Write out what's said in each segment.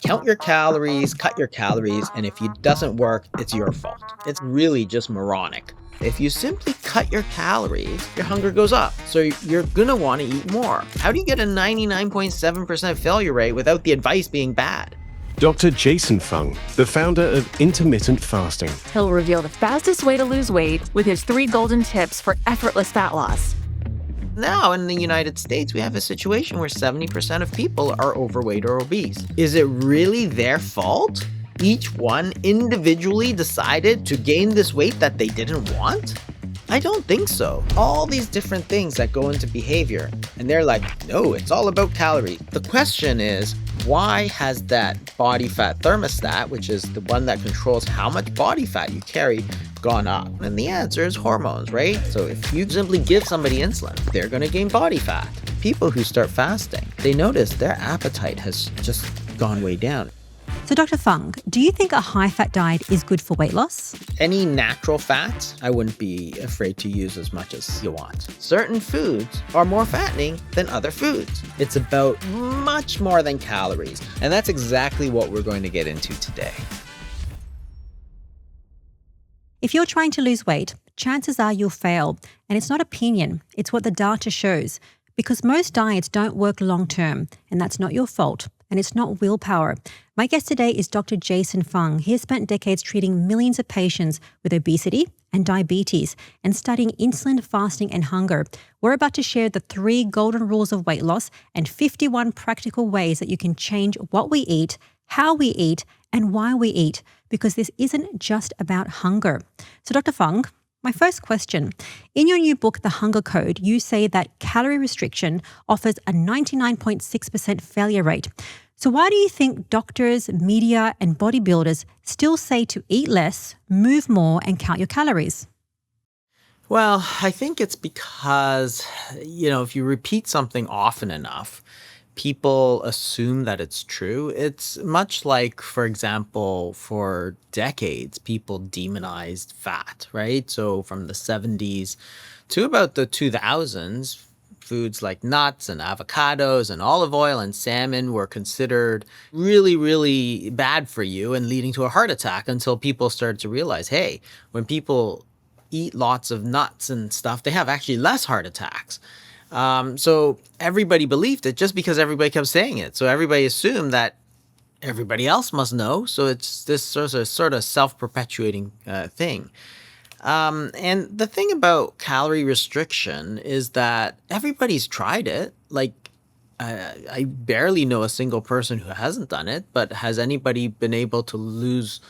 Count your calories, cut your calories, and if it doesn't work, it's your fault. It's really just moronic. If you simply cut your calories, your hunger goes up. So you're gonna want to eat more. How do you get a 99.7% failure rate without the advice being bad? Dr. Jason Fung, the founder of intermittent fasting. He'll reveal the fastest way to lose weight with his 3 golden tips for effortless fat loss. Now, in the United States, we have a situation where 70% of people are overweight or obese. Is it really their fault? Each one individually decided to gain this weight that they didn't want? I don't think so. All these different things that go into behavior, and they're like, no, it's all about calories. The question is, why has that body fat thermostat, which is the one that controls how much body fat you carry, gone up? And the answer is hormones, right? So if you simply give somebody insulin, they're going to gain body fat. People who start fasting, they notice their appetite has just gone way down. So Dr. Fung, do you think a high-fat diet is good for weight loss? Any natural fats, I wouldn't be afraid to use as much as you want. Certain foods are more fattening than other foods. It's about much more than calories. And that's exactly what we're going to get into today. If you're trying to lose weight, chances are you'll fail. And it's not opinion, it's what the data shows. Because most diets don't work long-term, and that's not your fault. And it's not willpower. My guest today is Dr. Jason Fung. He has spent decades treating millions of patients with obesity and diabetes and studying insulin, fasting, and hunger. We're about to share the 3 golden rules of weight loss and 51 practical ways that you can change what we eat, how we eat, and why we eat, because this isn't just about hunger. So Dr. Fung, my first question. In your new book, The Hunger Code, you say that calorie restriction offers a 99.6% failure rate. So why do you think doctors, media, and bodybuilders still say to eat less, move more, and count your calories? Well, I think it's because, if you repeat something often enough, people assume that it's true. It's much like, for example, for decades, people demonized fat, right? So from the 70s to about the 2000s, foods like nuts and avocados and olive oil and salmon were considered really, really bad for you and leading to a heart attack until people started to realize, hey, when people eat lots of nuts and stuff, they have actually less heart attacks. So everybody believed it just because everybody kept saying it. So everybody assumed that everybody else must know. So it's this sort of self-perpetuating thing. And the thing about calorie restriction is that everybody's tried it. Like, I barely know a single person who hasn't done it, but has anybody been able to lose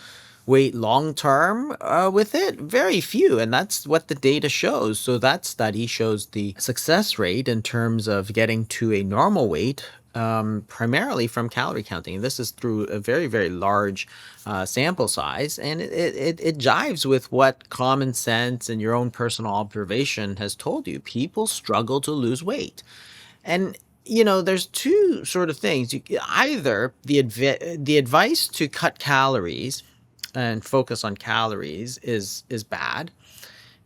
weight long term with it? Very few. And that's what the data shows. So that study shows the success rate in terms of getting to a normal weight primarily from calorie counting. This is through a very, very large sample size, and it jives with what common sense and your own personal observation has told you. People struggle to lose weight. And there's two sort of things. Either the advice to cut calories and focus on calories is bad,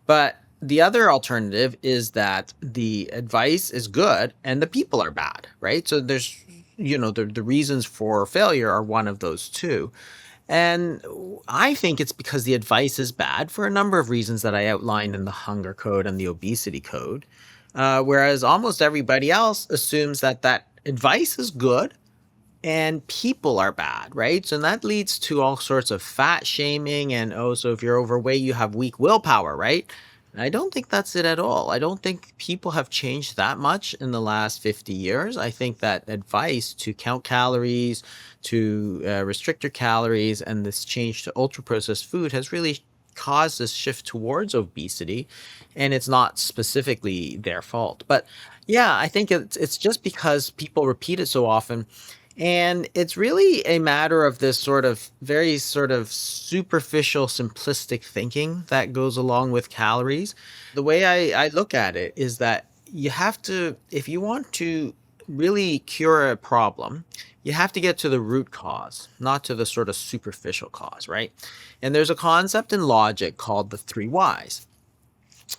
but the other alternative is that the advice is good and the people are bad, right? So there's, the reasons for failure are one of those two. And I think it's because the advice is bad for a number of reasons that I outlined in the Hunger Code and the Obesity Code. Whereas almost everybody else assumes that advice is good and people are bad, right? So that leads to all sorts of fat shaming and, so if you're overweight, you have weak willpower, right? And I don't think that's it at all. I don't think people have changed that much in the last 50 years. I think that advice to count calories, to restrict your calories, and this change to ultra-processed food has really caused this shift towards obesity, and it's not specifically their fault. But yeah, I think it's just because people repeat it so often. And it's really a matter of this sort of very sort of superficial, simplistic thinking that goes along with calories. The way I look at it is that you have to, if you want to really cure a problem, you have to get to the root cause, not to the sort of superficial cause, right? And there's a concept in logic called the 3 whys.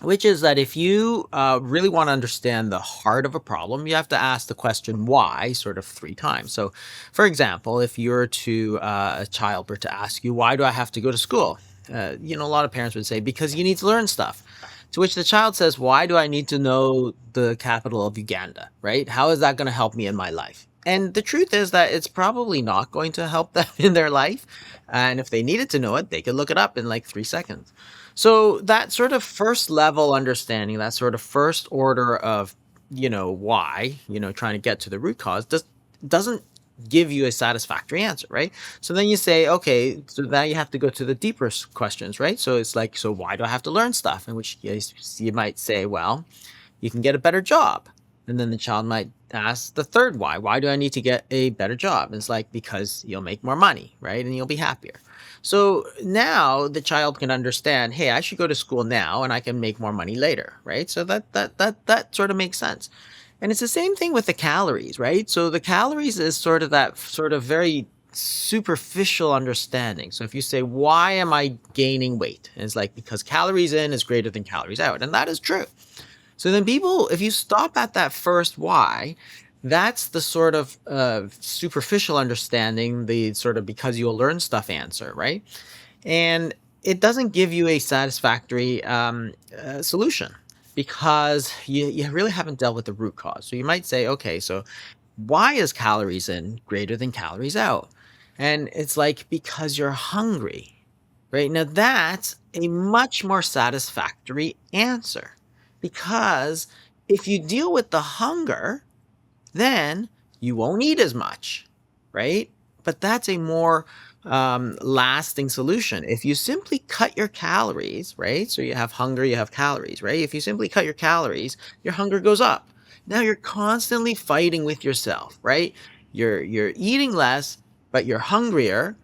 which is that if you really want to understand the heart of a problem, you have to ask the question why sort of 3 times. So, for example, if you're to a child were to ask you, why do I have to go to school? A lot of parents would say, because you need to learn stuff. To which the child says, why do I need to know the capital of Uganda, right? How is that going to help me in my life? And the truth is that it's probably not going to help them in their life. And if they needed to know it, they could look it up in like 3 seconds. So that sort of first level understanding, that sort of first order of, why, trying to get to the root cause doesn't give you a satisfactory answer, right? So then you say, okay, so now you have to go to the deeper questions, right? So it's like, so why do I have to learn stuff? In which case you might say, well, you can get a better job. And then the child might ask the third why. Why do I need to get a better job? And it's like, because you'll make more money, right? And you'll be happier. So now the child can understand, hey, I should go to school now and I can make more money later, right? So that sort of makes sense. And it's the same thing with the calories, right? So the calories is sort of that sort of very superficial understanding. So if you say, why am I gaining weight? And it's like, because calories in is greater than calories out. And that is true. So then people, if you stop at that first why, that's the sort of superficial understanding, the sort of because you'll learn stuff answer, right? And it doesn't give you a satisfactory solution because you really haven't dealt with the root cause. So you might say, okay, so why is calories in greater than calories out? And it's like, because you're hungry, right? Now that's a much more satisfactory answer because if you deal with the hunger, then you won't eat as much, right? But that's a more lasting solution. If you simply cut your calories, right? So you have hunger, you have calories, right? If you simply cut your calories, your hunger goes up. Now you're constantly fighting with yourself, right? You're eating less, but you're hungrier,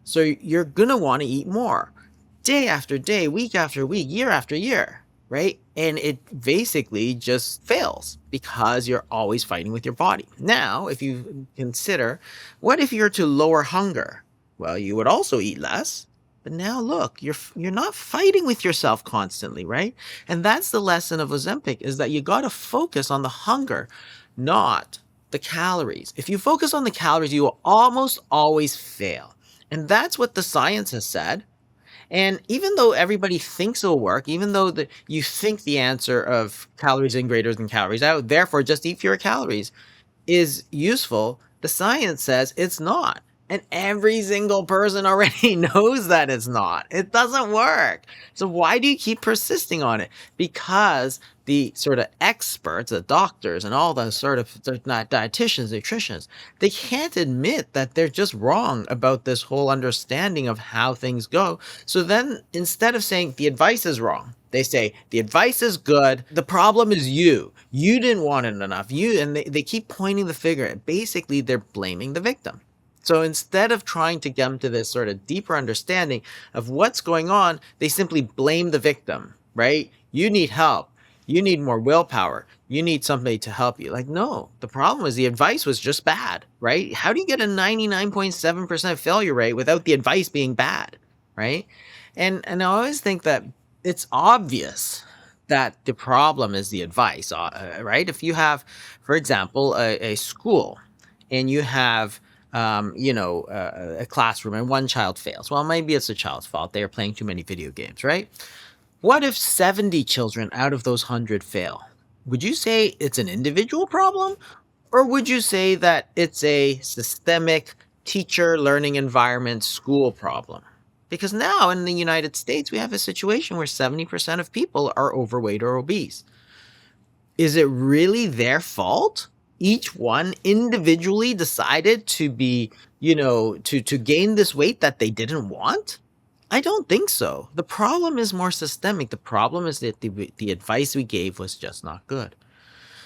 so you're gonna want to eat more day after day, week after week, year after year, right? And it basically just fails because you're always fighting with your body. Now, if you consider, what if you're to lower hunger? Well, you would also eat less. But now look, you're not fighting with yourself constantly, right? And that's the lesson of Ozempic is that you got to focus on the hunger, not the calories. If you focus on the calories, you will almost always fail. And that's what the science has said. And even though everybody thinks it'll work, even though you think the answer of calories in greater than calories out, therefore just eat fewer calories, is useful, the science says it's not. And every single person already knows that it's not. It doesn't work. So why do you keep persisting on it? Because the sort of experts, the doctors, and all the sort of not dietitians, nutritionists, they can't admit that they're just wrong about this whole understanding of how things go. So then instead of saying the advice is wrong, they say the advice is good. The problem is you. You didn't want it enough. They keep pointing the finger at basically they're blaming the victim. So instead of trying to get to this sort of deeper understanding of what's going on, they simply blame the victim, right? You need help. You need more willpower. You need somebody to help you. Like, no, the problem is the advice was just bad, right? How do you get a 99.7% failure rate without the advice being bad, right? And I always think that it's obvious that the problem is the advice, right? If you have, for example, a school and you have a classroom and one child fails. Well, maybe it's the child's fault. They are playing too many video games, right? What if 70 children out of those 100 fail? Would you say it's an individual problem? Or would you say that it's a systemic teacher learning environment school problem? Because now in the United States, we have a situation where 70% of people are overweight or obese. Is it really their fault? Each one individually decided to be, to gain this weight that they didn't want? I don't think so. The problem is more systemic. The problem is that the advice we gave was just not good.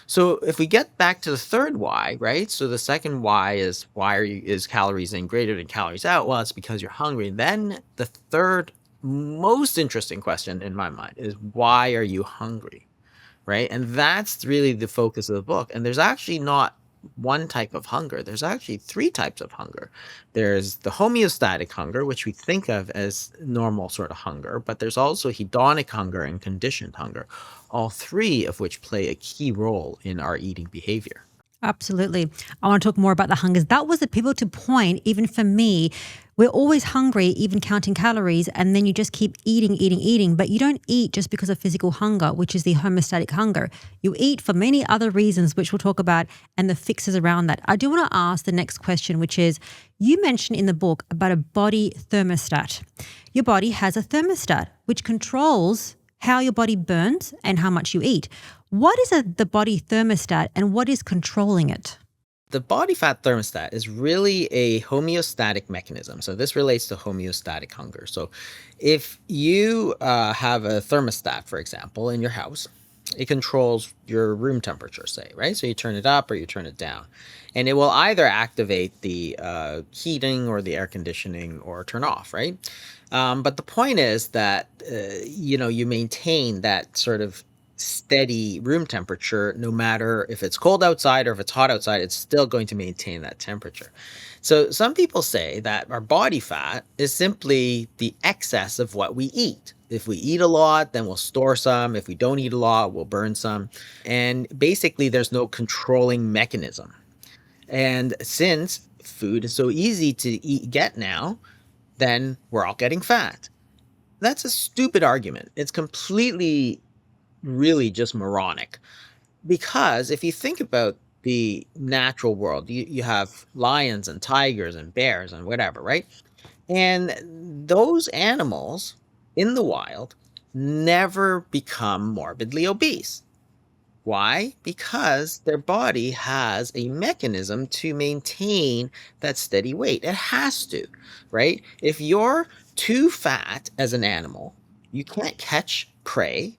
So if we get back to the third why, right? So the second why is is calories in greater than calories out? Well, it's because you're hungry. Then the third most interesting question in my mind is why are you hungry? Right? And that's really the focus of the book. And there's actually not one type of hunger. There's actually three types of hunger. There's the homeostatic hunger, which we think of as normal sort of hunger, but there's also hedonic hunger and conditioned hunger, all three of which play a key role in our eating behavior. Absolutely. I want to talk more about the hungers. That was a pivotal point, even for me. We're always hungry, even counting calories, and then you just keep eating, eating, eating. But you don't eat just because of physical hunger, which is the homeostatic hunger. You eat for many other reasons, which we'll talk about, and the fixes around that. I do want to ask the next question, which is you mentioned in the book about a body thermostat. Your body has a thermostat, which controls how your body burns and how much you eat. What is the body thermostat and what is controlling it? The body fat thermostat is really a homeostatic mechanism. So this relates to homeostatic hunger. So if you have a thermostat, for example, in your house, it controls your room temperature, say, right? So you turn it up or you turn it down. And it will either activate the heating or the air conditioning or turn off, right? But the point is that, you maintain that sort of steady room temperature, no matter if it's cold outside or if it's hot outside, it's still going to maintain that temperature. So some people say that our body fat is simply the excess of what we eat. If we eat a lot, then we'll store some. If we don't eat a lot, we'll burn some. And basically, there's no controlling mechanism. And since food is so easy to get now, then we're all getting fat. That's a stupid argument. It's completely really just moronic. Because if you think about the natural world, you have lions and tigers and bears and whatever, right? And those animals in the wild never become morbidly obese. Why? Because their body has a mechanism to maintain that steady weight. It has to, right? If you're too fat as an animal, you can't catch prey,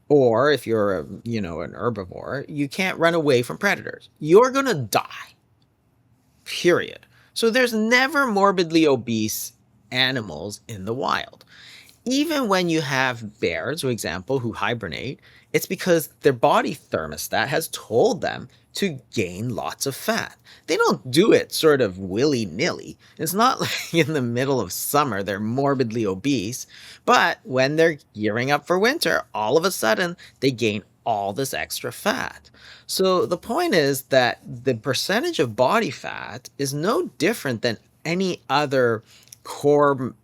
or if you're an herbivore, you can't run away from predators. You're going to die. Period. So there's never morbidly obese animals in the wild. Even when you have bears, for example, who hibernate, it's because their body thermostat has told them to gain lots of fat. They don't do it sort of willy-nilly. It's not like in the middle of summer they're morbidly obese, but when they're gearing up for winter, all of a sudden they gain all this extra fat. So the point is that the percentage of body fat is no different than any other core,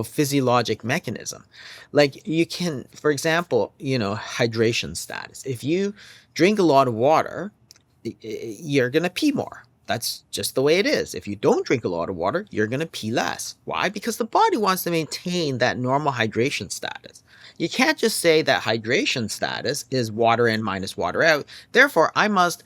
physiologic mechanism. Like you can, for example, hydration status. If you drink a lot of water, you're going to pee more. That's just the way it is. If you don't drink a lot of water, you're going to pee less. Why? Because the body wants to maintain that normal hydration status. You can't just say that hydration status is water in minus water out. Therefore, I must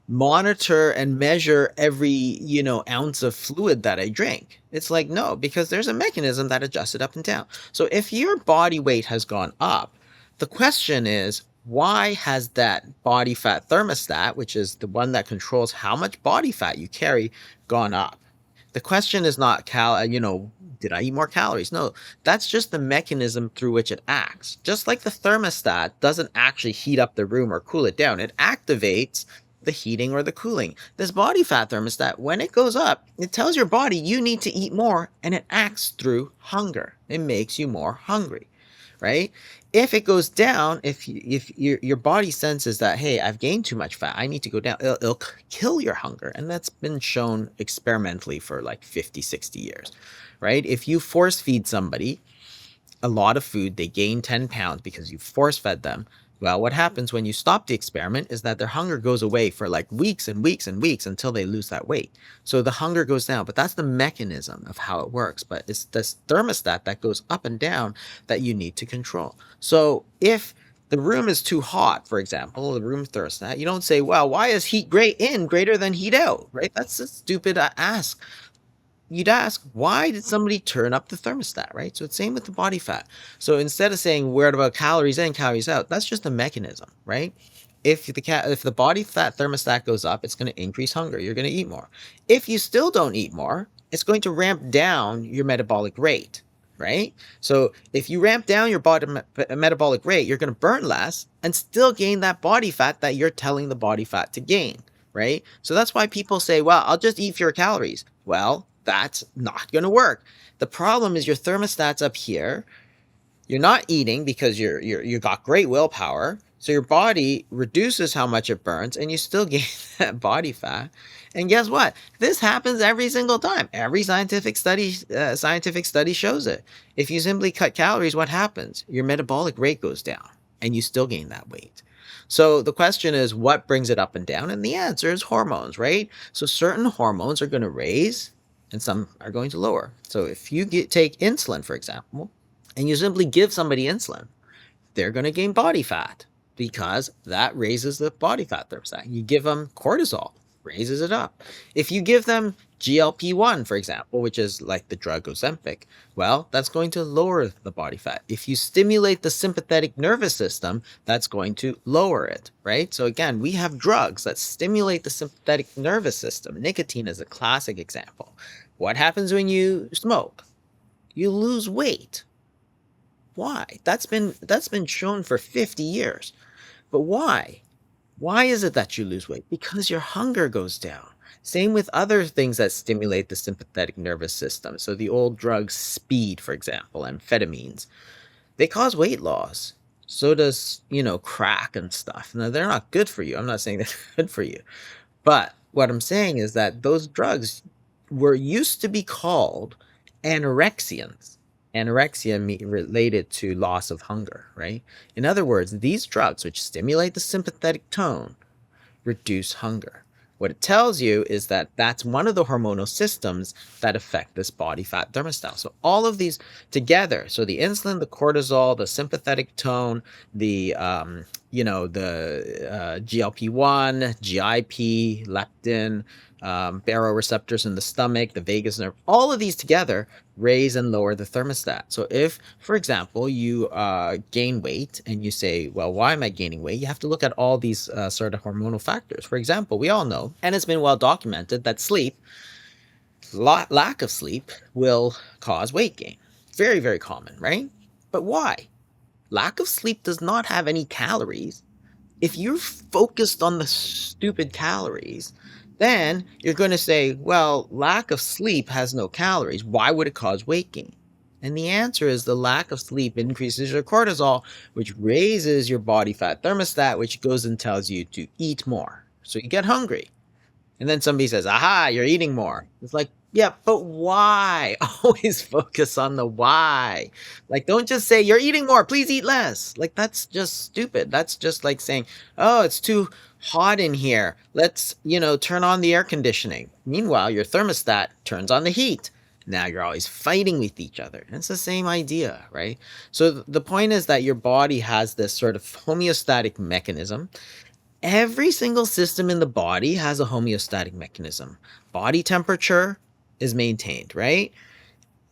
monitor and measure every, ounce of fluid that I drink. It's like, no, because there's a mechanism that adjusts it up and down. So if your body weight has gone up, the question is, why has that body fat thermostat, which is the one that controls how much body fat you carry, gone up? The question is not did I eat more calories? No, that's just the mechanism through which it acts. Just like the thermostat doesn't actually heat up the room or cool it down, it activates the heating or the cooling. This body fat thermostat, when it goes up, it tells your body you need to eat more, and it acts through hunger. It makes you more hungry, right? If it goes down, if your body senses that, hey, I've gained too much fat, I need to go down, it'll kill your hunger. And that's been shown experimentally for like 50, 60 years, right? If you force feed somebody a lot of food, they gain 10 pounds because you force fed them. Well, what happens when you stop the experiment is that their hunger goes away for like weeks and weeks and weeks until they lose that weight. So the hunger goes down, but that's the mechanism of how it works. But it's this thermostat that goes up and down that you need to control. So if the room is too hot, for example, the room thermostat, you don't say, well, why is heat greater than heat out, right? That's a stupid ask. You'd ask, why did somebody turn up the thermostat, right? So it's same with the body fat. So instead of saying where about calories in, calories out, that's just a mechanism, right? If the body fat thermostat goes up, it's going to increase hunger. You're going to eat more. If you still don't eat more, it's going to ramp down your metabolic rate, right? So if you ramp down your body metabolic rate, you're going to burn less and still gain that body fat that you're telling the body fat to gain, right? So that's why people say, well, I'll just eat fewer calories. Well, that's not going to work. The problem is your thermostat's up here. You're not eating because you got great willpower. So your body reduces how much it burns and you still gain that body fat. And guess what? This happens every single time. Every scientific study shows it. If you simply cut calories, what happens? Your metabolic rate goes down and you still gain that weight. So the question is, what brings it up and down? And the answer is hormones, right? So certain hormones are going to raise and some are going to lower. So if you take insulin, for example, and you simply give somebody insulin, they're going to gain body fat because that raises the body fat thermostat. You give them cortisol, raises it up. If you give them GLP-1, for example, which is like the drug Ozempic, well, that's going to lower the body fat. If you stimulate the sympathetic nervous system, that's going to lower it, right? So again, we have drugs that stimulate the sympathetic nervous system. Nicotine is a classic example. What happens when you smoke? You lose weight. Why? That's been shown for 50 years. But why? Why is it that you lose weight? Because your hunger goes down. Same with other things that stimulate the sympathetic nervous system. So the old drugs, speed, for example, amphetamines, they cause weight loss. So does, crack and stuff. Now, they're not good for you. I'm not saying they're good for you. But what I'm saying is that those drugs used to be called anorexians. Anorexia related to loss of hunger, right? In other words, these drugs, which stimulate the sympathetic tone, reduce hunger. What it tells you is that that's one of the hormonal systems that affect this body fat thermostat. So all of these together, so the insulin, the cortisol, the sympathetic tone, the GLP-1, GIP, leptin, baroreceptors in the stomach, the vagus nerve, all of these together raise and lower the thermostat. So if, for example, you gain weight and you say, well, why am I gaining weight? You have to look at all these sort of hormonal factors. For example, we all know, and it's been well documented, that lack of sleep will cause weight gain. Very, very common, right? But why? Lack of sleep does not have any calories. If you're focused on the stupid calories, then you're going to say, well, lack of sleep has no calories. Why would it cause weight gain? And the answer is the lack of sleep increases your cortisol, which raises your body fat thermostat, which goes and tells you to eat more. So you get hungry. And then somebody says, aha, you're eating more. It's like, yeah, but why? Always focus on the why. Like, don't just say, you're eating more, please eat less. Like, that's just stupid. That's just like saying, oh, it's too hot in here. Let's, turn on the air conditioning. Meanwhile, your thermostat turns on the heat. Now you're always fighting with each other. And it's the same idea, right? So the point is that your body has this sort of homeostatic mechanism. Every single system in the body has a homeostatic mechanism. Body temperature is maintained, right?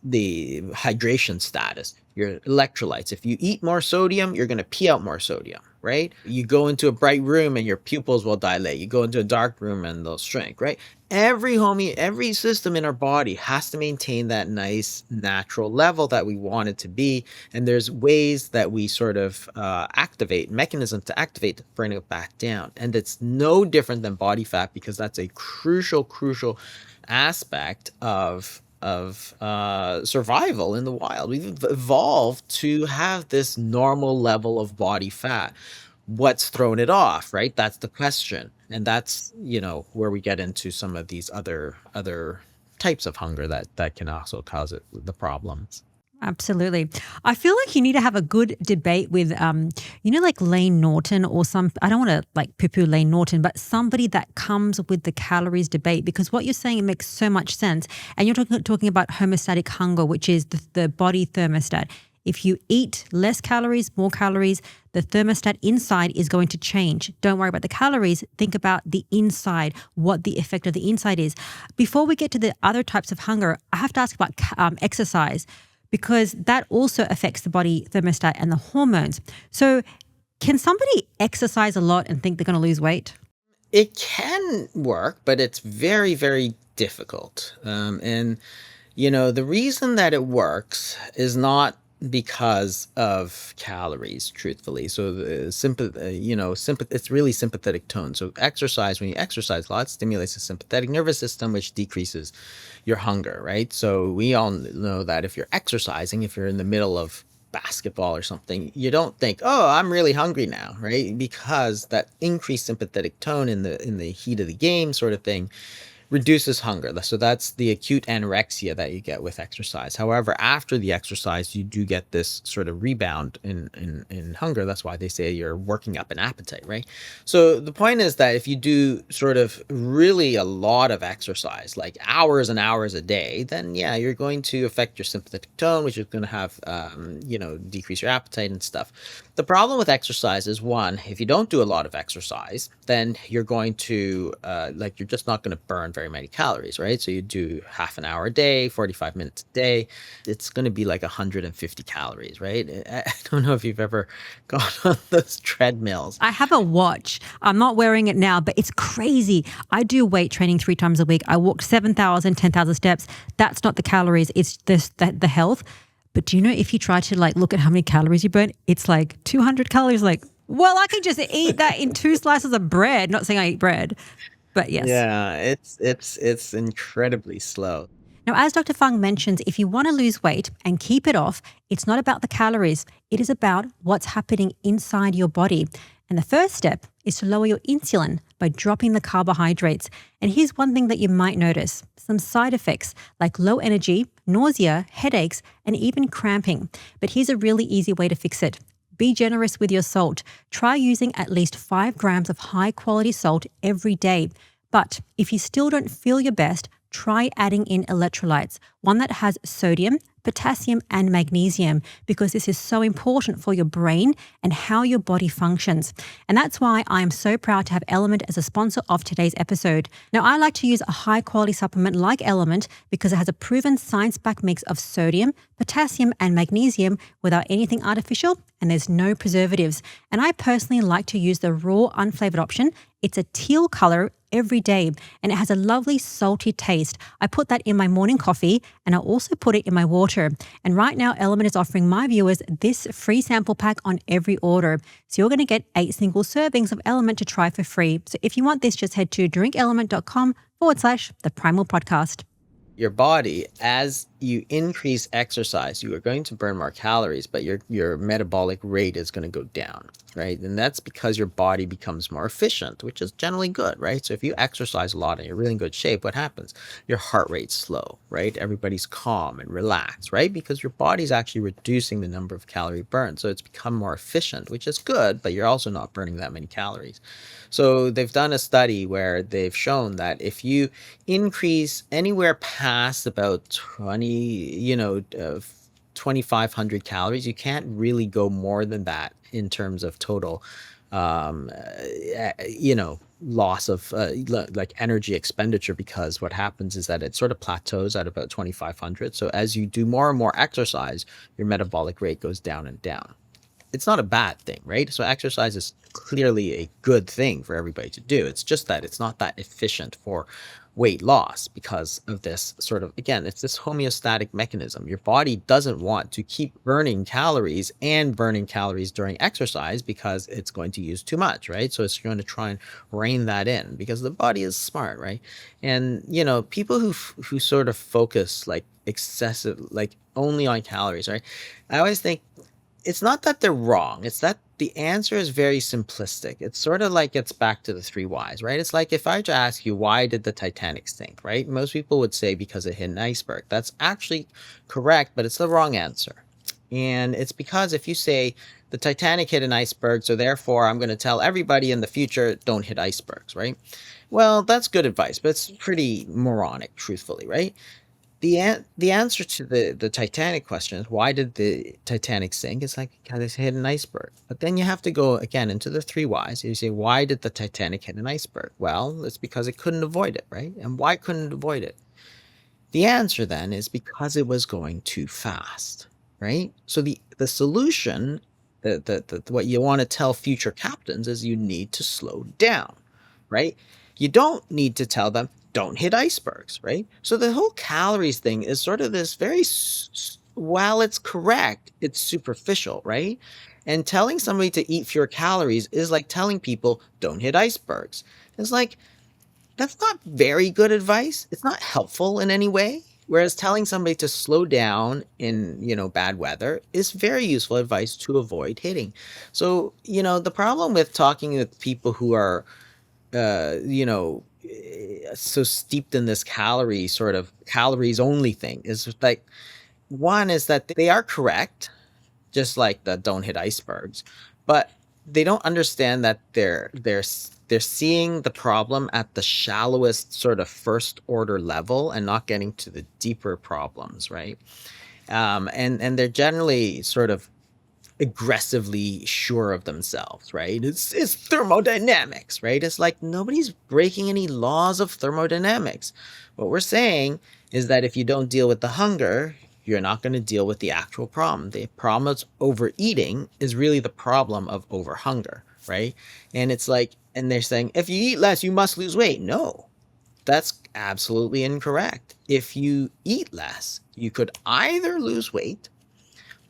The hydration status, your electrolytes. If you eat more sodium, you're going to pee out more sodium, right? You go into a bright room and your pupils will dilate. You go into a dark room and they'll shrink, right? Every system in our body has to maintain that nice natural level that we want it to be. And there's ways that we sort of activate, mechanisms to activate to bring it back down. And it's no different than body fat because that's a crucial aspect of survival in the wild. We've evolved to have this normal level of body fat. What's thrown it off, right? That's the question. And that's, where we get into some of these other types of hunger that can also cause the problems. Absolutely. I feel like you need to have a good debate with, like Lane Norton or I don't want to like poo-poo Lane Norton, but somebody that comes with the calories debate, because what you're saying, it makes so much sense. And you're talking about homeostatic hunger, which is the body thermostat. If you eat less calories, more calories, the thermostat inside is going to change. Don't worry about the calories. Think about the inside, what the effect of the inside is. Before we get to the other types of hunger, I have to ask about exercise, because that also affects the body thermostat and the hormones. So can somebody exercise a lot and think they're going to lose weight? It can work, but it's very, very difficult. The reason that it works is not because of calories, truthfully. So the it's really sympathetic tone. So exercise, when you exercise a lot, stimulates the sympathetic nervous system, which decreases your hunger, right? So we all know that if you're exercising, if you're in the middle of basketball or something, you don't think, "Oh, I'm really hungry now," right? Because that increased sympathetic tone in the heat of the game sort of thing reduces hunger. So that's the acute anorexia that you get with exercise. However, after the exercise, you do get this sort of rebound in hunger. That's why they say you're working up an appetite, right? So the point is that if you do sort of really a lot of exercise, like hours and hours a day, then yeah, you're going to affect your sympathetic tone, which is going to have decrease your appetite and stuff. The problem with exercise is, one, if you don't do a lot of exercise, then you're going to you're just not going to burn very many calories, right? So you do half an hour a day, 45 minutes a day, it's going to be like 150 calories, right? I don't know if you've ever gone on those treadmills. I have a watch. I'm not wearing it now, but it's crazy. I do weight training 3 times a week. I walk 7,000, 10,000 steps. That's not the calories. It's the health. But do you know, if you try to like look at how many calories you burn, it's like 200 calories. Like, well, I can just eat that in 2 slices of bread. Not saying I eat bread, but yes. Yeah, it's incredibly slow. Now, as Dr. Fung mentions, if you want to lose weight and keep it off, it's not about the calories. It is about what's happening inside your body. And the first step is to lower your insulin by dropping the carbohydrates. And here's one thing that you might notice: some side effects like low energy, nausea, headaches, and even cramping. But here's a really easy way to fix it. Be generous with your salt. Try using at least 5 grams of high quality salt every day. But if you still don't feel your best, try adding in electrolytes, one that has sodium, potassium, and magnesium, because this is so important for your brain and how your body functions. And that's why I am so proud to have Element as a sponsor of today's episode. Now, I like to use a high quality supplement like Element because it has a proven science-backed mix of sodium, potassium, and magnesium without anything artificial, and there's no preservatives. And I personally like to use the raw, unflavored option. It's a teal color every day, and it has a lovely salty taste. I put that in my morning coffee, and I also put it in my water. And right now, Element is offering my viewers this free sample pack on every order. So you're going to get 8 single servings of Element to try for free. So if you want this, just head to drinkelement.com/the Primal Podcast. Your body, as you increase exercise, you are going to burn more calories, but your metabolic rate is going to go down, right? And that's because your body becomes more efficient, which is generally good, right? So if you exercise a lot and you're really in good shape, what happens? Your heart rate's slow, right? Everybody's calm and relaxed, right? Because your body's actually reducing the number of calorie burn. So it's become more efficient, which is good, but you're also not burning that many calories. So they've done a study where they've shown that if you increase anywhere past about 2,500 calories, you can't really go more than that in terms of total, um, loss of like energy expenditure, because what happens is that it sort of plateaus at about 2,500. So as you do more and more exercise, your metabolic rate goes down and down. It's not a bad thing, right? So exercise is clearly a good thing for everybody to do. It's just that it's not that efficient for weight loss because of this sort of, again, it's this homeostatic mechanism. Your body doesn't want to keep burning calories during exercise because it's going to use too much, right? So it's going to try and rein that in because the body is smart, right? And, people who sort of focus like excessive, like only on calories, right? I always think it's not that they're wrong. It's that the answer is very simplistic. It's sort of like it's back to the 3 whys, right? It's like if I were to ask you, why did the Titanic sink, right? Most people would say because it hit an iceberg. That's actually correct, but it's the wrong answer. And it's because if you say the Titanic hit an iceberg, so therefore I'm going to tell everybody in the future, don't hit icebergs, right? Well, that's good advice, but it's pretty moronic, truthfully, right? The answer to the Titanic question is, why did the Titanic sink? It's like, because it hit an iceberg. But then you have to go again into the 3 whys. You say, why did the Titanic hit an iceberg? Well, it's because it couldn't avoid it, right? And why couldn't it avoid it? The answer then is because it was going too fast, right? So the solution, what you want to tell future captains is you need to slow down, right? You don't need to tell them, don't hit icebergs, right? So the whole calories thing is sort of this very while it's correct, it's superficial, right? And telling somebody to eat fewer calories is like telling people don't hit icebergs. It's like, that's not very good advice. It's not helpful in any way. Whereas telling somebody to slow down in, bad weather is very useful advice to avoid hitting. So, the problem with talking with people who are, so steeped in this calories only thing is like, one is that they are correct, just like the don't hit icebergs, but they don't understand that they're seeing the problem at the shallowest sort of first order level and not getting to the deeper problems, right? And they're generally sort of aggressively sure of themselves, right? It's thermodynamics, right? It's like nobody's breaking any laws of thermodynamics. What we're saying is that if you don't deal with the hunger, you're not going to deal with the actual problem. The problem of overeating is really the problem of overhunger, right? And it's like, and they're saying, if you eat less, you must lose weight. No, that's absolutely incorrect. If you eat less, you could either lose weight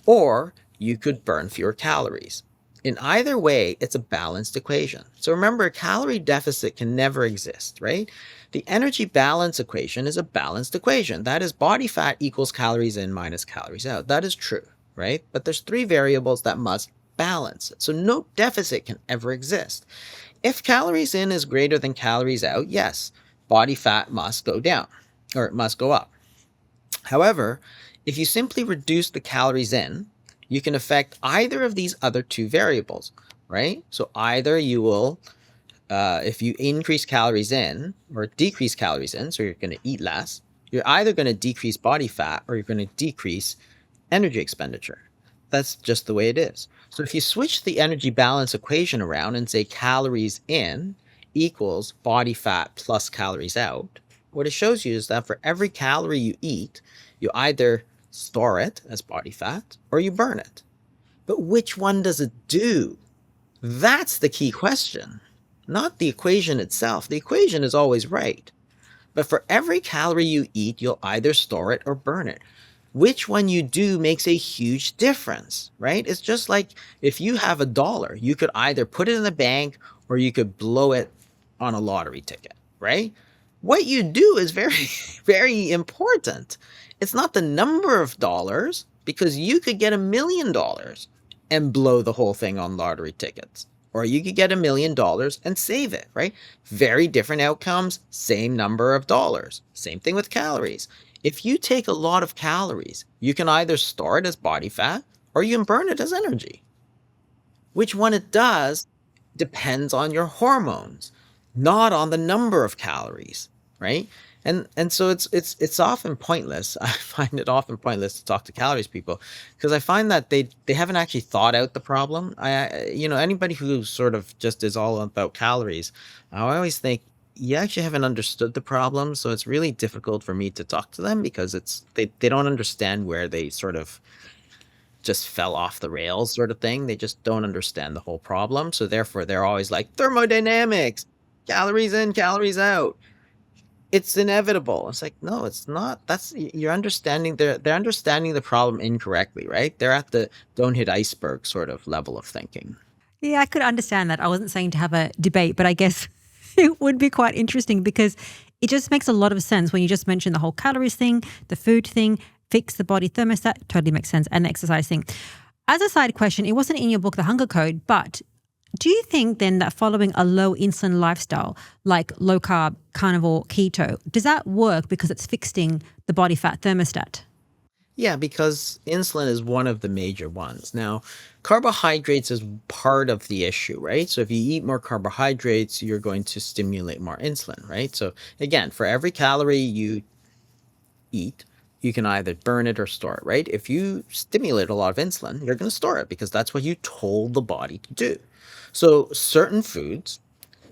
or you could burn fewer calories. In either way, it's a balanced equation. So remember, a calorie deficit can never exist, right? The energy balance equation is a balanced equation. That is body fat equals calories in minus calories out. That is true, right? But there's three variables that must balance. So no deficit can ever exist. If calories in is greater than calories out, yes, body fat must go down or it must go up. However, if you simply reduce the calories in, you can affect either of these other two variables, right? So either you will, if you increase calories in or decrease calories in, so you're going to eat less, you're either going to decrease body fat or you're going to decrease energy expenditure. That's just the way it is. So if you switch the energy balance equation around and say calories in equals body fat plus calories out, what it shows you is that for every calorie you eat, you either store it as body fat or you burn it. But which one does it do? That's the key question, not the equation itself. The equation is always right. But for every calorie you eat, you'll either store it or burn it. Which one you do makes a huge difference, right? It's just like if you have $1, you could either put it in the bank or you could blow it on a lottery ticket, right? What you do is very, very important. It's not the number of dollars, because you could get $1 million and blow the whole thing on lottery tickets. Or you could get $1 million and save it, right? Very different outcomes, same number of dollars. Same thing with calories. If you take a lot of calories, you can either store it as body fat or you can burn it as energy. Which one it does depends on your hormones, not on the number of calories, right? And so it's often pointless. I find it often pointless to talk to calories people because I find that they haven't actually thought out the problem. Anybody who sort of just is all about calories, I always think you actually haven't understood the problem. So it's really difficult for me to talk to them because they don't understand where they sort of just fell off the rails sort of thing. They just don't understand the whole problem. So therefore they're always like thermodynamics, calories in, calories out. It's inevitable. It's like, no, it's not. You're understanding they're understanding the problem incorrectly, right? They're at the don't hit iceberg sort of level of thinking. Yeah, I could understand that. I wasn't saying to have a debate, but I guess it would be quite interesting because it just makes a lot of sense when you just mentioned the whole calories thing, the food thing, fix the body thermostat, totally makes sense, and the exercise thing. As a side question, it wasn't in your book, The Hunger Code, but do you think then that following a low insulin lifestyle, like low carb, carnivore, keto, does that work because it's fixing the body fat thermostat? Yeah, because insulin is one of the major ones. Now, carbohydrates is part of the issue, right? So if you eat more carbohydrates, you're going to stimulate more insulin, right? So again, for every calorie you eat, you can either burn it or store it, right? If you stimulate a lot of insulin, you're going to store it because that's what you told the body to do. So certain foods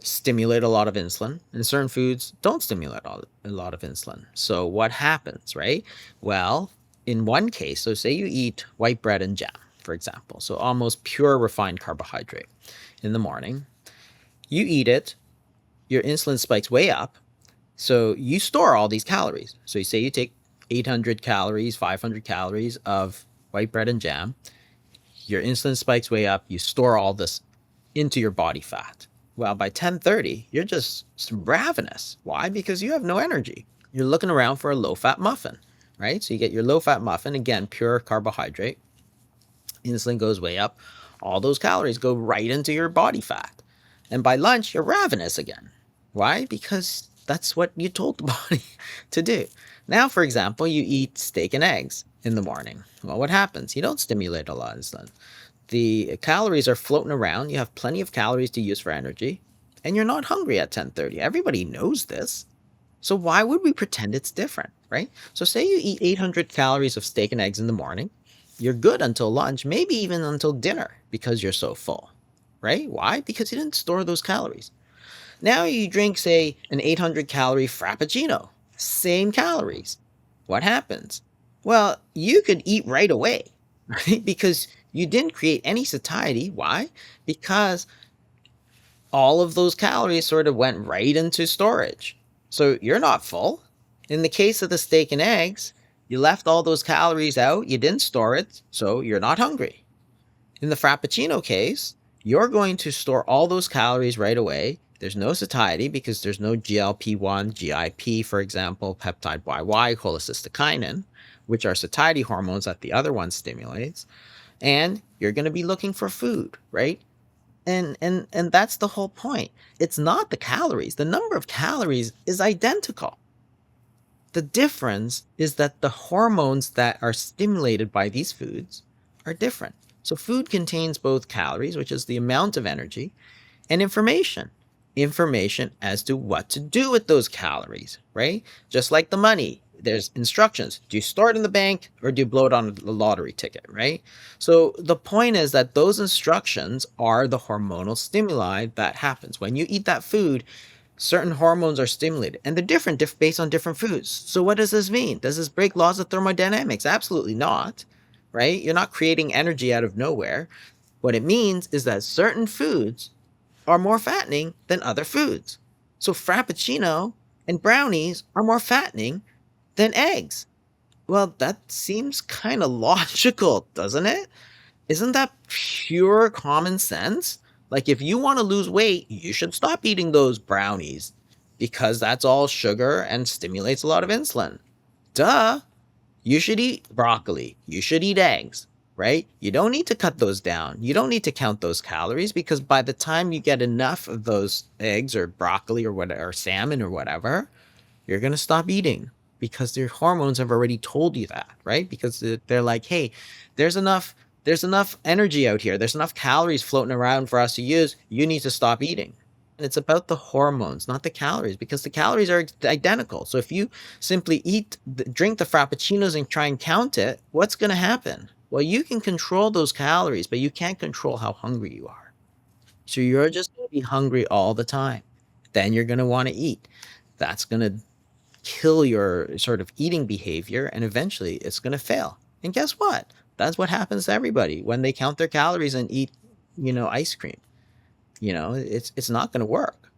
stimulate a lot of insulin and certain foods don't stimulate a lot of insulin. So what happens, right? Well, in one case, so say you eat white bread and jam, for example, so almost pure refined carbohydrate in the morning, you eat it, your insulin spikes way up, so you store all these calories. So you say you take 800 calories, 500 calories of white bread and jam. Your insulin spikes way up. You store all this into your body fat. Well, by 10:30, you're just ravenous. Why? Because you have no energy. You're looking around for a low-fat muffin, right? So you get your low-fat muffin, again, pure carbohydrate. Insulin goes way up. All those calories go right into your body fat. And by lunch, you're ravenous again. Why? Because that's what you told the body to do. Now, for example, you eat steak and eggs in the morning. Well, what happens? You don't stimulate a lot of insulin. The calories are floating around. You have plenty of calories to use for energy, and you're not hungry at 10:30. Everybody knows this. So why would we pretend it's different, right? So say you eat 800 calories of steak and eggs in the morning. You're good until lunch, maybe even until dinner because you're so full, right? Why? Because you didn't store those calories. Now you drink, say, an 800 calorie frappuccino, same calories. What happens? Well, you could eat right away, right? Because you didn't create any satiety. Why? Because all of those calories sort of went right into storage. So you're not full. In the case of the steak and eggs, you left all those calories out, you didn't store it, so you're not hungry. In the Frappuccino case, you're going to store all those calories right away. There's no satiety because there's no GLP-1, GIP, for example, peptide YY, cholecystokinin, which are satiety hormones that the other one stimulates. And you're going to be looking for food, right? And that's the whole point. It's not the calories. The number of calories is identical. The difference is that the hormones that are stimulated by these foods are different. So food contains both calories, which is the amount of energy, and information. Information as to what to do with those calories, right? Just like the money, there's instructions. Do you store it in the bank or do you blow it on the lottery ticket, right? So the point is that those instructions are the hormonal stimuli that happens. When you eat that food, certain hormones are stimulated and they're different based on different foods. So what does this mean? Does this break laws of thermodynamics? Absolutely not, right? You're not creating energy out of nowhere. What it means is that certain foods are more fattening than other foods. So frappuccino and brownies are more fattening than eggs. Well, that seems kind of logical, doesn't it? Isn't that pure common sense? Like, if you want to lose weight, you should stop eating those brownies because that's all sugar and stimulates a lot of insulin. Duh. You should eat broccoli. You should eat eggs, right? You don't need to cut those down. You don't need to count those calories because by the time you get enough of those eggs or broccoli or whatever, or salmon or whatever, you're going to stop eating because your hormones have already told you that, right? Because they're like, hey, there's enough energy out here. There's enough calories floating around for us to use. You need to stop eating. And it's about the hormones, not the calories, because the calories are identical. So if you simply drink the frappuccinos and try and count it, what's going to happen? Well, you can control those calories, but you can't control how hungry you are. So you're just going to be hungry all the time. Then you're going to want to eat. That's going to kill your sort of eating behavior, and eventually it's going to fail. And guess what? That's what happens to everybody when they count their calories and eat, ice cream. It's not going to work.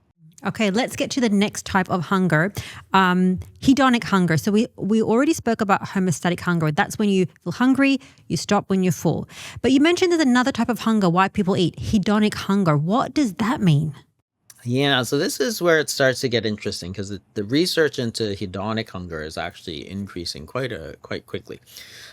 Okay, let's get to the next type of hunger, hedonic hunger. So we already spoke about homeostatic hunger. That's when you feel hungry, you stop when you're full. But you mentioned there's another type of hunger why people eat, hedonic hunger. What does that mean? Yeah, so this is where it starts to get interesting because the research into hedonic hunger is actually increasing quite quickly.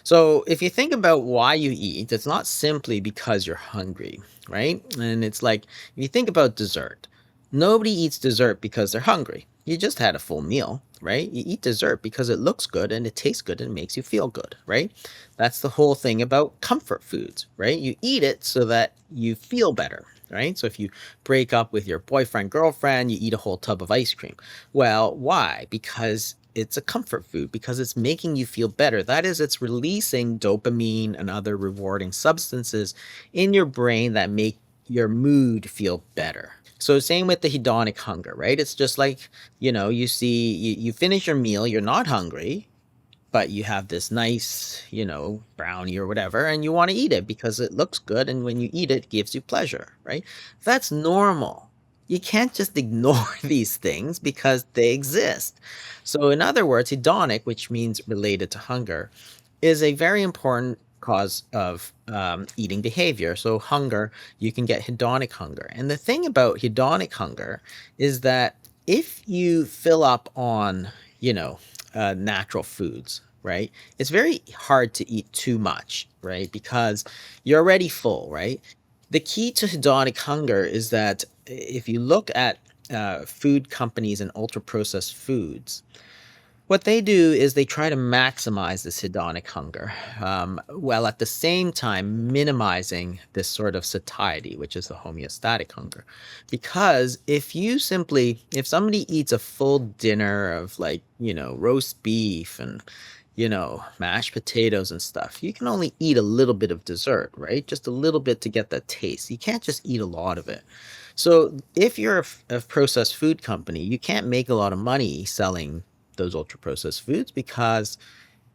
So if you think about why you eat, it's not simply because you're hungry, right? And it's like if you think about dessert, nobody eats dessert because they're hungry. You just had a full meal, right? You eat dessert because it looks good and it tastes good and it makes you feel good, right? That's the whole thing about comfort foods, right? You eat it so that you feel better, right? So if you break up with your boyfriend, girlfriend, you eat a whole tub of ice cream. Well, why? Because it's a comfort food, because it's making you feel better. That is, it's releasing dopamine and other rewarding substances in your brain that make your mood feel better. So same with the hedonic hunger, right? It's just like, you finish your meal, you're not hungry, but you have this nice, brownie or whatever, and you want to eat it because it looks good. And when you eat it, it gives you pleasure, right? That's normal. you can't just ignore these things because they exist. So, in other words, hedonic, which means related to hunger, is a very important cause of eating behavior. So, hunger, you can get hedonic hunger. And the thing about hedonic hunger is that if you fill up on, you know, natural foods, right, it's very hard to eat too much, right, because you're already full, right? The key to hedonic hunger is that if you look at food companies and ultra processed foods, what they do is they try to maximize this hedonic hunger, while at the same time minimizing this sort of satiety, which is the homeostatic hunger. Because if somebody eats a full dinner of, like, roast beef and, mashed potatoes and stuff, you can only eat a little bit of dessert, right? Just a little bit to get that taste. You can't just eat a lot of it. So if you're a processed food company, you can't make a lot of money selling those ultra processed foods because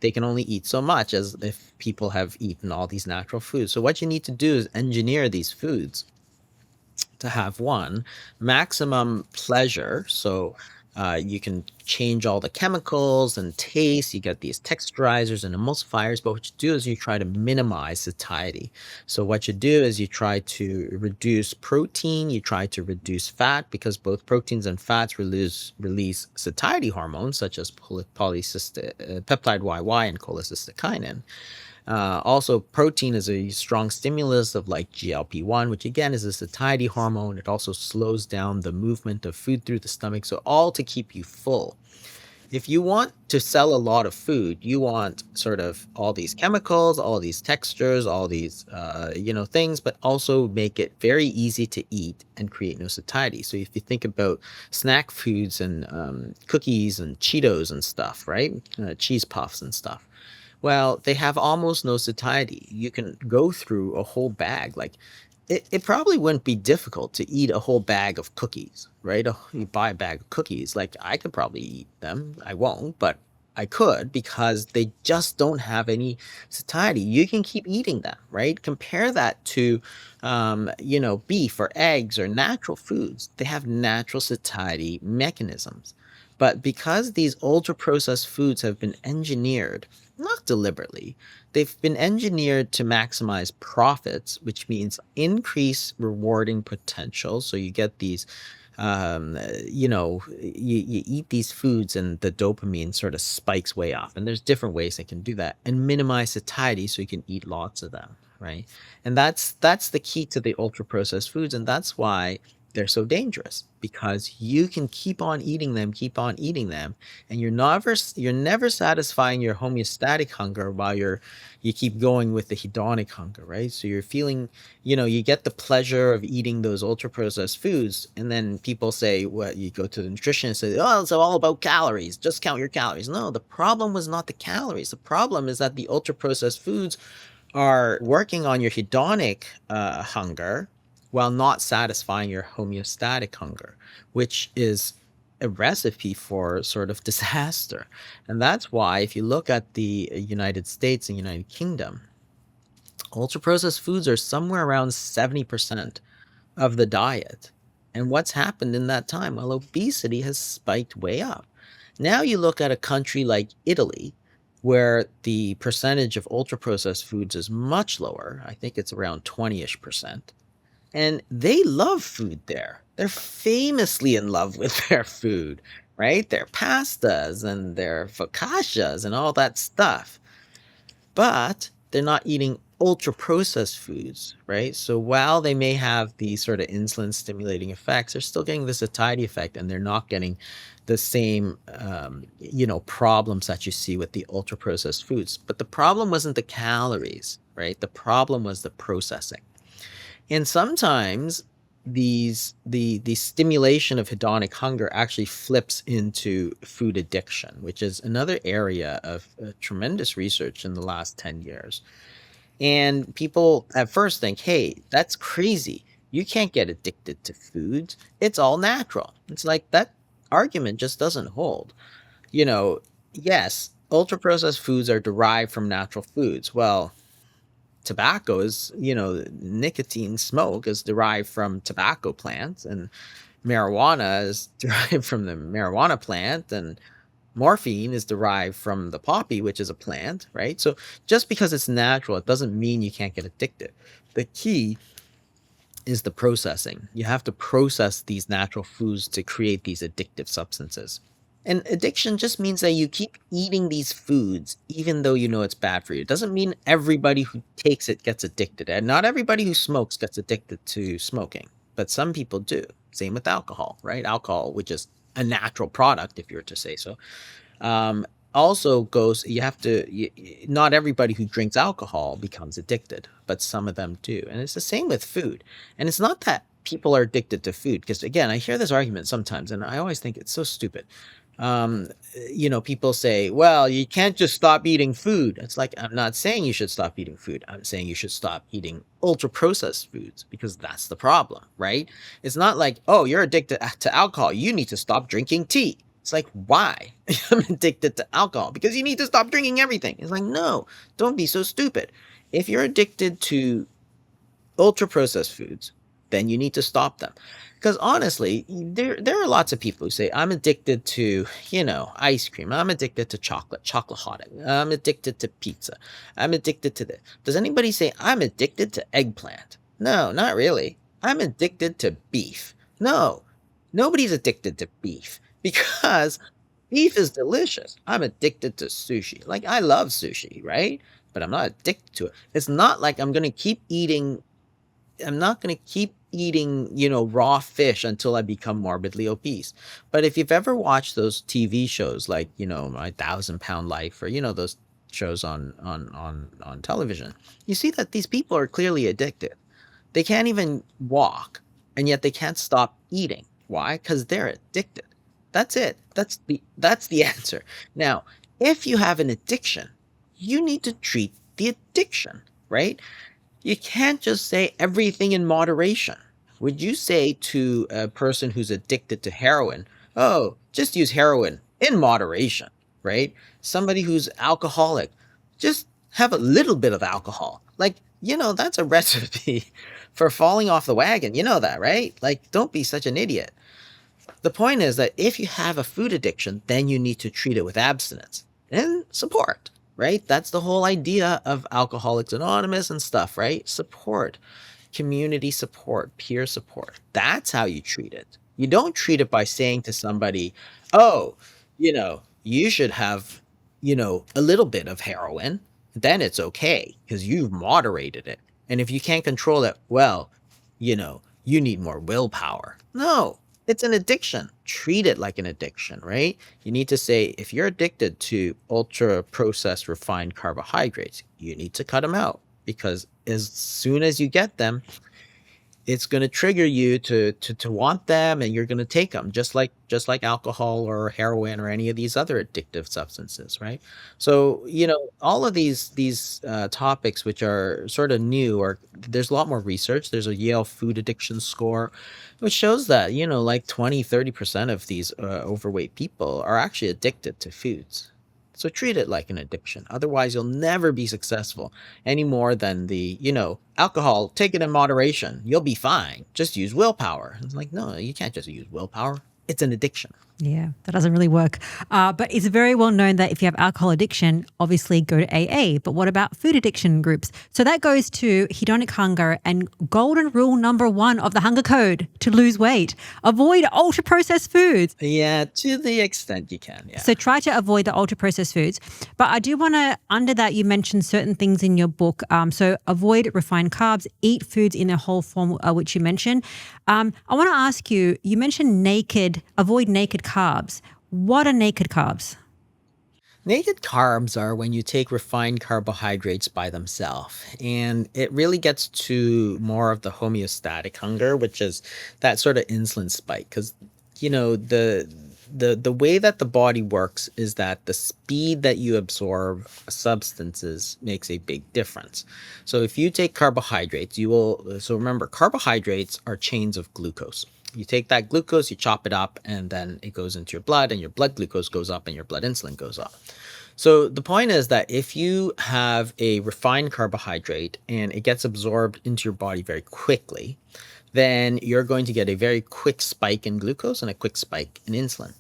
they can only eat so much as if people have eaten all these natural foods. So what you need to do is engineer these foods to have one maximum pleasure. So you can change all the chemicals and taste. You get these texturizers and emulsifiers, but what you do is you try to minimize satiety. So what you do is you try to reduce protein, you try to reduce fat, because both proteins and fats release satiety hormones such as polycystic peptide YY and cholecystokinin. Also, protein is a strong stimulus of, like, GLP-1, which again is a satiety hormone. It also slows down the movement of food through the stomach. So, all to keep you full. If you want to sell a lot of food, you want sort of all these chemicals, all these textures, all these, things, but also make it very easy to eat and create no satiety. So, if you think about snack foods and cookies and Cheetos and stuff, right? Cheese puffs and stuff. Well, they have almost no satiety. You can go through a whole bag. Like, it probably wouldn't be difficult to eat a whole bag of cookies, right? You buy a bag of cookies. Like, I could probably eat them. I won't, but I could, because they just don't have any satiety. You can keep eating them, right? Compare that to, beef or eggs or natural foods. They have natural satiety mechanisms. But because these ultra processed foods have been engineered, not deliberately, they've been engineered to maximize profits, which means increase rewarding potential. So you get these, you eat these foods and the dopamine sort of spikes way up. And there's different ways they can do that, and minimize satiety so you can eat lots of them, right? And that's the key to the ultra processed foods. And that's why they're so dangerous, because you can keep on eating them, and you're never satisfying your homeostatic hunger while you keep going with the hedonic hunger, right? So you're feeling, you get the pleasure of eating those ultra processed foods, and then people say, what, you go to the nutritionist and say, oh, it's all about calories, just count your calories. No, the problem was not the calories. The problem is that the ultra processed foods are working on your hedonic hunger while not satisfying your homeostatic hunger, which is a recipe for sort of disaster. And that's why, if you look at the United States and United Kingdom, ultra processed foods are somewhere around 70% of the diet. And what's happened in that time? Well, obesity has spiked way up. Now you look at a country like Italy, where the percentage of ultra processed foods is much lower. I think it's around 20-ish percent. And they love food there. They're famously in love with their food, right? Their pastas and their focaccias and all that stuff. But they're not eating ultra processed foods, right? So while they may have these sort of insulin stimulating effects, they're still getting the satiety effect, and they're not getting the same, problems that you see with the ultra processed foods. But the problem wasn't the calories, right? The problem was the processing. And sometimes the stimulation of hedonic hunger actually flips into food addiction, which is another area of tremendous research in the last 10 years. And people at first think, hey, that's crazy. You can't get addicted to foods. It's all natural. It's like, that argument just doesn't hold. You know, yes, ultra processed foods are derived from natural foods. Well, nicotine smoke is derived from tobacco plants, and marijuana is derived from the marijuana plant, and morphine is derived from the poppy, which is a plant, right? So just because it's natural, it doesn't mean you can't get addicted. The key is the processing. You have to process these natural foods to create these addictive substances. And addiction just means that you keep eating these foods even though you know it's bad for you. It doesn't mean everybody who takes it gets addicted. And not everybody who smokes gets addicted to smoking, but some people do. Same with alcohol, right? Alcohol, which is a natural product, if you were to say so, um, also goes, you have to, not everybody who drinks alcohol becomes addicted, but some of them do. And it's the same with food. And it's not that people are addicted to food, because again, I hear this argument sometimes, and I always think it's so stupid. Um, People say, well, you can't just stop eating food. It's like, I'm not saying you should stop eating food. I'm saying you should stop eating ultra processed foods, because that's the problem, right? It's not like, oh, you're addicted to alcohol, you need to stop drinking tea. It's like, why? I'm addicted to alcohol because you need to stop drinking everything. It's like, no, don't be so stupid. If you're addicted to ultra processed foods, then you need to stop them. Because honestly, there are lots of people who say, I'm addicted to, ice cream. I'm addicted to chocolate hot. I'm addicted to pizza. I'm addicted to this. Does anybody say, I'm addicted to eggplant? No, not really. I'm addicted to beef. No, nobody's addicted to beef because beef is delicious. I'm addicted to sushi. Like, I love sushi, right? But I'm not addicted to it. It's not like I'm not going to keep eating, raw fish until I become morbidly obese. But if you've ever watched those TV shows like, My 1,000 Pound Life, or, those shows on television, you see that these people are clearly addicted. They can't even walk, and yet they can't stop eating. Why? Because they're addicted. That's it. That's the answer. Now, if you have an addiction, you need to treat the addiction, right? You can't just say everything in moderation. Would you say to a person who's addicted to heroin, oh, just use heroin in moderation, right? Somebody who's alcoholic, just have a little bit of alcohol. Like, that's a recipe for falling off the wagon. You know that, right? Like, don't be such an idiot. The point is that if you have a food addiction, then you need to treat it with abstinence and support, right? That's the whole idea of Alcoholics Anonymous and stuff, right? Support, community support, peer support. That's how you treat it. You don't treat it by saying to somebody, oh, you should have, a little bit of heroin. Then it's okay because you've moderated it. And if you can't control it, well, you need more willpower. No, it's an addiction. Treat it like an addiction, right? You need to say, if you're addicted to ultra processed refined carbohydrates, you need to cut them out, because as soon as you get them, it's going to trigger you to want them, and you're going to take them, just like alcohol or heroin or any of these other addictive substances, right? So all of these topics, which are sort of new, or there's a lot more research. There's a Yale food addiction score, which shows that like 20-30% of these overweight people are actually addicted to foods. So treat it like an addiction. Otherwise, you'll never be successful any more than alcohol. Take it in moderation. You'll be fine. Just use willpower. It's like, no, you can't just use willpower. It's an addiction. Yeah, that doesn't really work. But it's very well known that if you have alcohol addiction, obviously go to AA. But what about food addiction groups? So that goes to hedonic hunger and golden rule number 1 of the hunger code to lose weight. Avoid ultra processed foods. Yeah, to the extent you can. Yeah. So try to avoid the ultra processed foods. But I do want to, under that, you mentioned certain things in your book. So avoid refined carbs, eat foods in their whole form, which you mentioned. I want to ask you, you mentioned avoid naked carbs. What are naked carbs? Naked carbs are when you take refined carbohydrates by themselves. And it really gets to more of the homeostatic hunger, which is that sort of insulin spike. Because, the way that the body works is that the speed that you absorb substances makes a big difference. So if you take carbohydrates, so remember, carbohydrates are chains of glucose. You take that glucose, you chop it up, and then it goes into your blood, and your blood glucose goes up and your blood insulin goes up. So the point is that if you have a refined carbohydrate and it gets absorbed into your body very quickly, then you're going to get a very quick spike in glucose and a quick spike in insulin.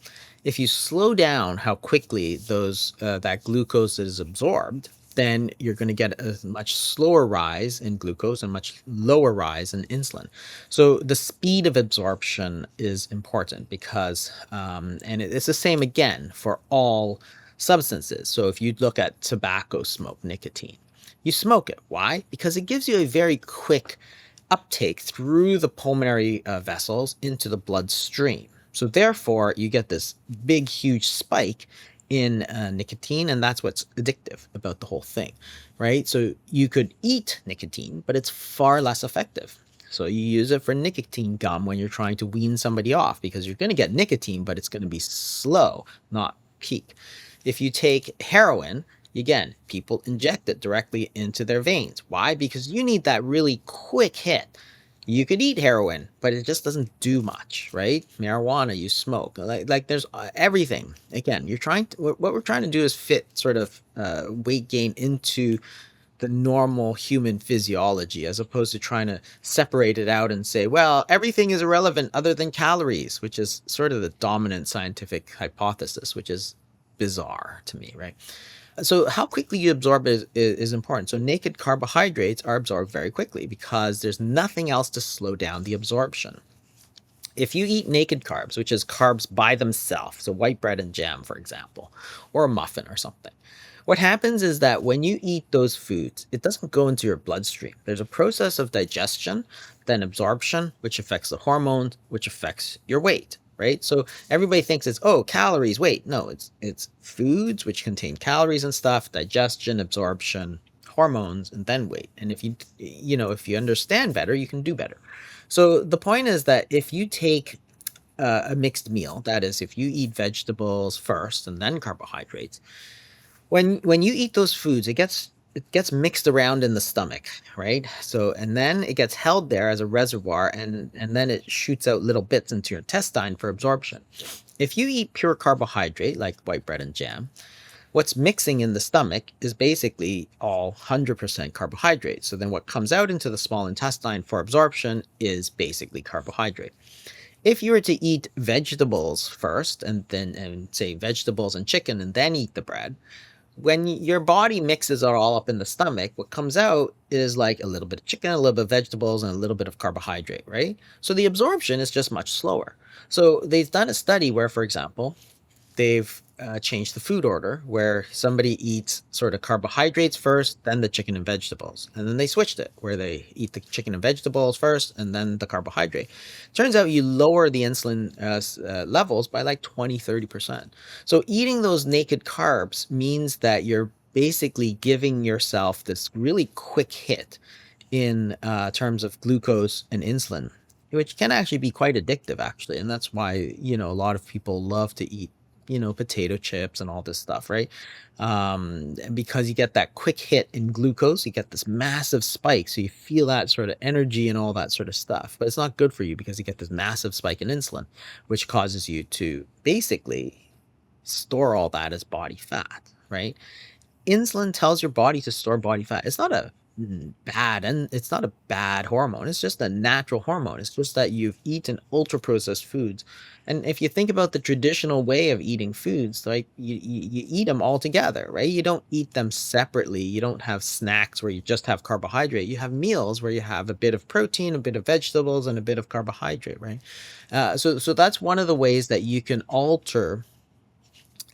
If you slow down how quickly that glucose is absorbed, then you're going to get a much slower rise in glucose and much lower rise in insulin. So the speed of absorption is important because, and it's the same again for all substances. So if you look at tobacco smoke, nicotine, you smoke it. Why? Because it gives you a very quick uptake through the pulmonary vessels into the bloodstream. So therefore, you get this big, huge spike in nicotine, and that's what's addictive about the whole thing, right? So you could eat nicotine, but it's far less effective. So you use it for nicotine gum when you're trying to wean somebody off because you're going to get nicotine, but it's going to be slow, not peak. If you take heroin, again, people inject it directly into their veins. Why? Because you need that really quick hit. You could eat heroin, but it just doesn't do much, right? Marijuana, you smoke, like there's everything. Again, what we're trying to do is fit sort of weight gain into the normal human physiology, as opposed to trying to separate it out and say, well, everything is irrelevant other than calories, which is sort of the dominant scientific hypothesis, which is bizarre to me, right? So how quickly you absorb is important. So naked carbohydrates are absorbed very quickly because there's nothing else to slow down the absorption. If you eat naked carbs, which is carbs by themselves, so white bread and jam, for example, or a muffin or something, what happens is that when you eat those foods, it doesn't go into your bloodstream. There's a process of digestion, then absorption, which affects the hormones, which affects your weight, right? So everybody thinks it's, oh, calories, weight. No, it's foods which contain calories and stuff, digestion, absorption, hormones, and then weight. And if you understand better, you can do better. So the point is that if you take a mixed meal, that is, if you eat vegetables first and then carbohydrates, when you eat those foods, it gets mixed around in the stomach, right? So and then it gets held there as a reservoir, and then it shoots out little bits into your intestine for absorption. If you eat pure carbohydrate like white bread and jam, what's mixing in the stomach is basically all 100% carbohydrate. So then what comes out into the small intestine for absorption is basically carbohydrate. If you were to eat vegetables first and say vegetables and chicken and then eat the bread, when your body mixes it all up in the stomach, what comes out is like a little bit of chicken, a little bit of vegetables, and a little bit of carbohydrate, right? So the absorption is just much slower. So they've done a study where, for example, they've changed the food order where somebody eats sort of carbohydrates first, then the chicken and vegetables. And then they switched it where they eat the chicken and vegetables first and then the carbohydrate. Turns out you lower the insulin levels by like 20-30%. So eating those naked carbs means that you're basically giving yourself this really quick hit in terms of glucose and insulin, which can actually be quite addictive, actually. And that's why, a lot of people love to eat potato chips and all this stuff, right? And because you get that quick hit in glucose, you get this massive spike. So you feel that sort of energy and all that sort of stuff. But it's not good for you because you get this massive spike in insulin, which causes you to basically store all that as body fat, right? Insulin tells your body to store body fat. It's not a it's not a bad hormone. It's just a natural hormone. It's just that you've eaten ultra processed foods. And if you think about the traditional way of eating foods, like you eat them all together, right? You don't eat them separately. You don't have snacks where you just have carbohydrate. You have meals where you have a bit of protein, a bit of vegetables, and a bit of carbohydrate, right? So that's one of the ways that you can alter.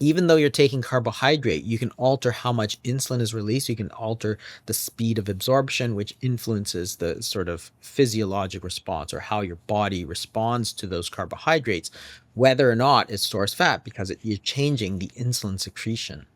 Even though you're taking carbohydrate, you can alter how much insulin is released. You can alter the speed of absorption, which influences the sort of physiologic response or how your body responds to those carbohydrates, whether or not it stores fat, because you're changing the insulin secretion.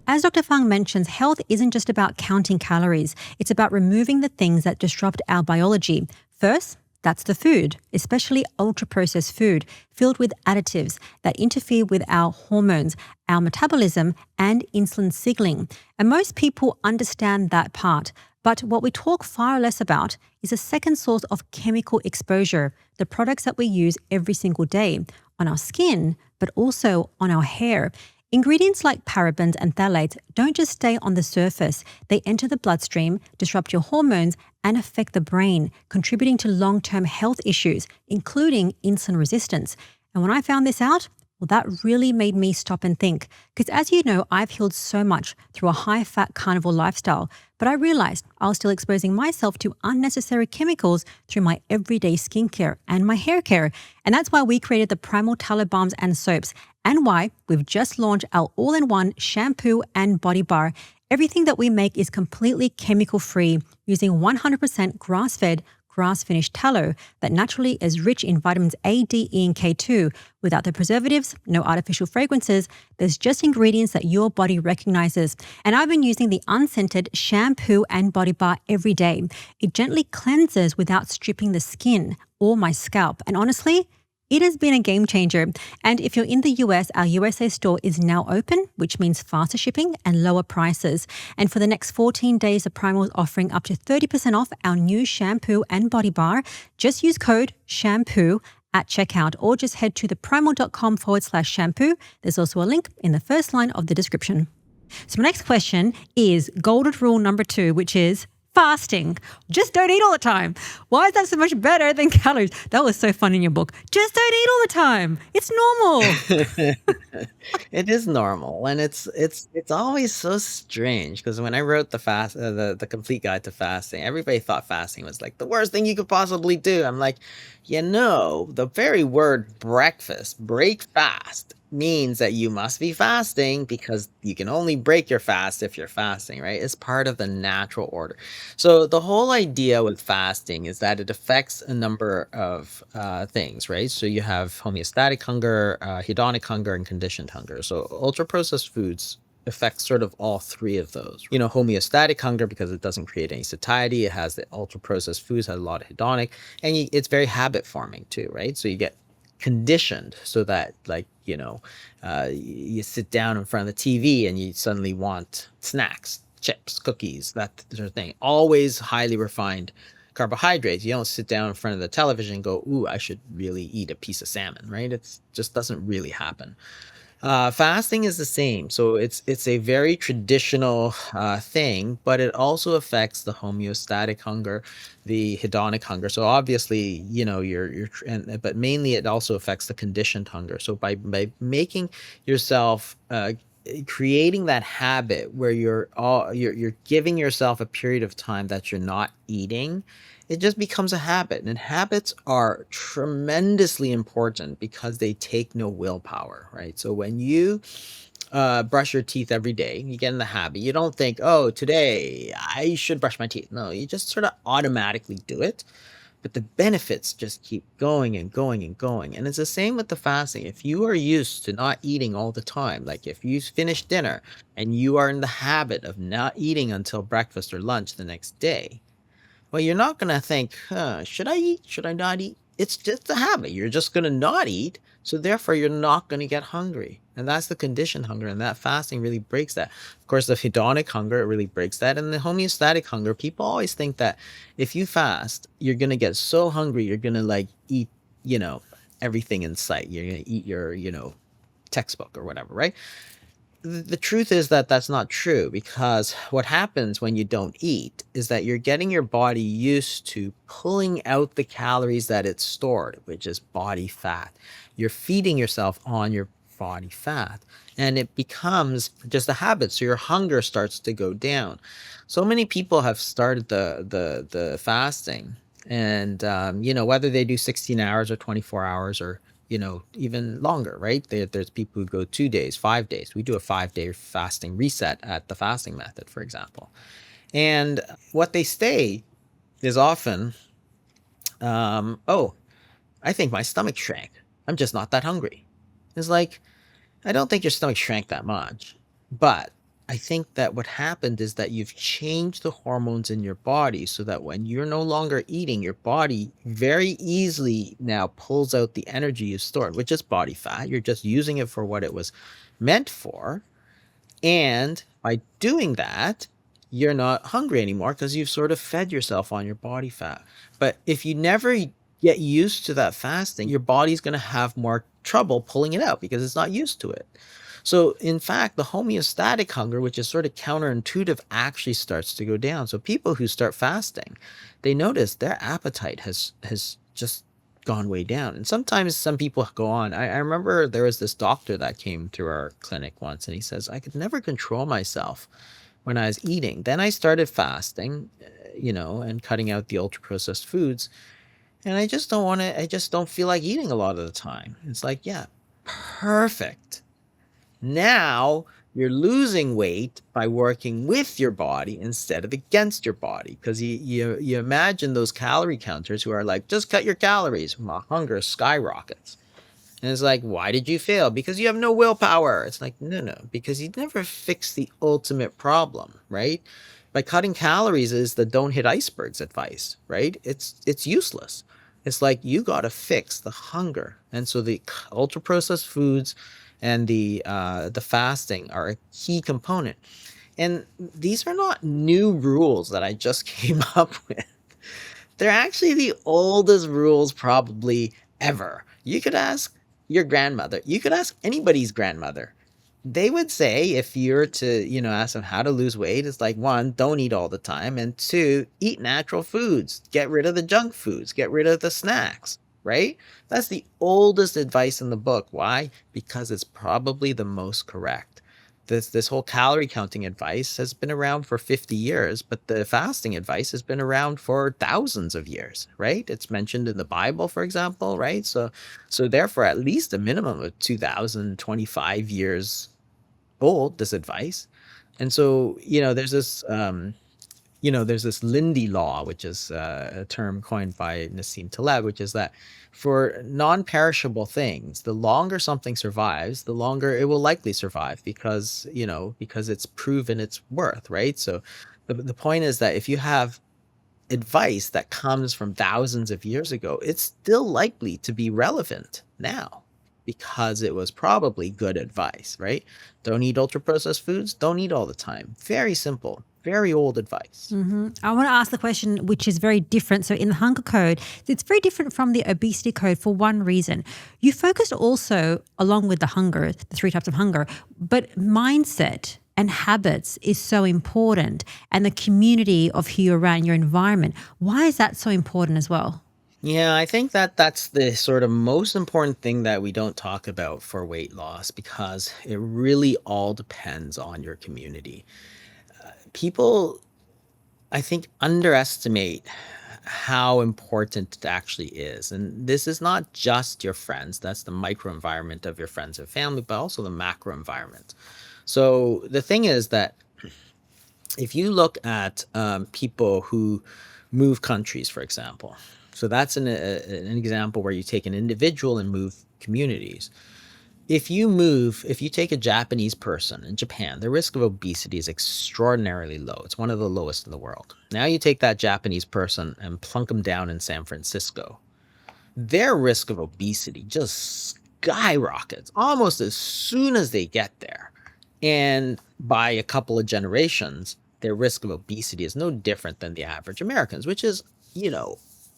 As Dr. Fung mentions, health isn't just about counting calories. It's about removing the things that disrupt our biology. First, that's the food, especially ultra-processed food filled with additives that interfere with our hormones, our metabolism, and insulin signaling. And most people understand that part. But what we talk far less about is a second source of chemical exposure, the products that we use every single day on our skin, but also on our hair. Ingredients like parabens and phthalates don't just stay on the surface, they enter the bloodstream, disrupt your hormones, and affect the brain, contributing to long term health issues, including insulin resistance. And when I found this out, well, that really made me stop and think. Because as you know, I've healed so much through a high fat carnivore lifestyle, but I realized I was still exposing myself to unnecessary chemicals through my everyday skincare and my hair care. And that's why we created the Primal Tallow Balms and Soaps, and why we've just launched our all in one shampoo and body bar. Everything that we make is completely chemical free using 100% grass fed, grass finished tallow that naturally is rich in vitamins A, D, E, and K2 without the preservatives, no artificial fragrances. There's just ingredients that your body recognizes. And I've been using the unscented shampoo and body bar every day. It gently cleanses without stripping the skin or my scalp. And honestly, it has been a game changer. And if you're in the US, our USA store is now open, which means faster shipping and lower prices. And for the next 14 days, the Primal is offering up to 30% off our new shampoo and body bar. Just use code SHAMPOO at checkout or just head to theprimal.com/shampoo. There's also a link in the first line of the description. So my next question is golden rule number 2, which is fasting. Just don't eat all the time. Why is that so much better than calories? That was so fun in your book. Just don't eat all the time. It's normal. It is normal, and it's always so strange because when I wrote the complete guide to fasting, everybody thought fasting was like the worst thing you could possibly do. I'm like, the very word breakfast, break fast, means that you must be fasting because you can only break your fast if you're fasting, right? It's part of the natural order. So the whole idea with fasting is that it affects a number of things, right? So you have homeostatic hunger, hedonic hunger, and conditioned hunger. So ultra processed foods affect sort of all three of those. Homeostatic hunger because it doesn't create any satiety. It has the ultra processed foods, has a lot of hedonic, and it's very habit forming too, right? So you get conditioned so that you sit down in front of the TV and you suddenly want snacks, chips, cookies, that sort of thing. Always highly refined carbohydrates. You don't sit down in front of the television and go, ooh, I should really eat a piece of salmon, right? It just doesn't really happen. Fasting is the same. So it's a very traditional thing, but it also affects the homeostatic hunger, the hedonic hunger. So obviously, but mainly it also affects the conditioned hunger. So by making yourself creating that habit where you're giving yourself a period of time that you're not eating, it just becomes a habit. And habits are tremendously important because they take no willpower, right? So when you brush your teeth every day, you get in the habit. You don't think, oh, today I should brush my teeth. No, you just sort of automatically do it. But the benefits just keep going and going and going. And it's the same with the fasting. If you are used to not eating all the time, like if you finish dinner and you are in the habit of not eating until breakfast or lunch the next day, well, you're not going to think, should I eat? Should I not eat? It's just a habit. You're just going to not eat. So therefore, you're not going to get hungry. And that's the conditioned hunger. And that fasting really breaks that. Of course, the hedonic hunger, it really breaks that. And the homeostatic hunger, people always think that if you fast, you're going to get so hungry, you're going to eat, everything in sight. You're going to eat your, textbook or whatever, right? The truth is that that's not true, because what happens when you don't eat is that you're getting your body used to pulling out the calories that it's stored, which is body fat. You're feeding yourself on your body fat, and it becomes just a habit. So your hunger starts to go down. So many people have started the fasting, and whether they do 16 hours or 24 hours or even longer, right? There's people who go 2 days, 5 days. We do a 5-day fasting reset at the fasting method, for example. And what they say is often, oh, I think my stomach shrank. I'm just not that hungry. It's like, I don't think your stomach shrank that much, but I think that what happened is that you've changed the hormones in your body so that when you're no longer eating, your body very easily now pulls out the energy you stored, which is body fat. You're just using it for what it was meant for. And by doing that, you're not hungry anymore because you've sort of fed yourself on your body fat. But if you never get used to that fasting, your body's going to have more trouble pulling it out because it's not used to it. So, in fact, the homeostatic hunger, which is sort of counterintuitive, actually starts to go down. So, people who start fasting, they notice their appetite has just gone way down. And sometimes some people go on. I remember there was this doctor that came to our clinic once, and he says, I could never control myself when I was eating. Then I started fasting, and cutting out the ultra processed foods. And I just don't want to, I just don't feel like eating a lot of the time. It's like, yeah, perfect. Now you're losing weight by working with your body instead of against your body. Because you imagine those calorie counters who are like, just cut your calories. My hunger skyrockets. And it's like, why did you fail? Because you have no willpower. It's like, no, no, because you never fixed the ultimate problem, right? By cutting calories is the don't hit icebergs advice, right? It's useless. It's like you got to fix the hunger. And so the ultra processed foods and the fasting are a key component. And these are not new rules that I just came up with. They're actually the oldest rules probably ever. You could ask your grandmother. You could ask anybody's grandmother. They would say if you're to, ask them how to lose weight, it's like one, don't eat all the time, and two, eat natural foods. Get rid of the junk foods, get rid of the snacks, right? That's the oldest advice in the book. Why? Because it's probably the most correct. This whole calorie counting advice has been around for 50 years, but the fasting advice has been around for thousands of years, right? It's mentioned in the Bible, for example, right? So therefore, at least a minimum of 2025 years old, this advice. And so, there's this Lindy law, which is a term coined by Nassim Taleb, which is that for non-perishable things, the longer something survives, the longer it will likely survive because it's proven its worth, right? So the point is that if you have advice that comes from thousands of years ago, it's still likely to be relevant now because it was probably good advice, right? Don't eat ultra processed foods, don't eat all the time. Very simple, very old advice. I want to ask the question, which is very different. So, in the hunger code, it's very different from the obesity code for one reason. You focused also, along with the hunger, the three types of hunger, but mindset and habits is so important, and the community of who you're around, your environment. Why is that so important as well? Yeah, I think that that's the sort of most important thing that we don't talk about for weight loss because it really all depends on your community. People, I think, underestimate how important it actually is. And this is not just your friends, that's the microenvironment of your friends and family, but also the macro environment. So the thing is that if you look at people who move countries, for example, so that's an example where you take an individual and move communities. If you take a Japanese person in Japan, the risk of obesity is extraordinarily low. It's one of the lowest in the world. Now you take that Japanese person and plunk them down in San Francisco. Their risk of obesity just skyrockets almost as soon as they get there. And by a couple of generations, their risk of obesity is no different than the average Americans, which is,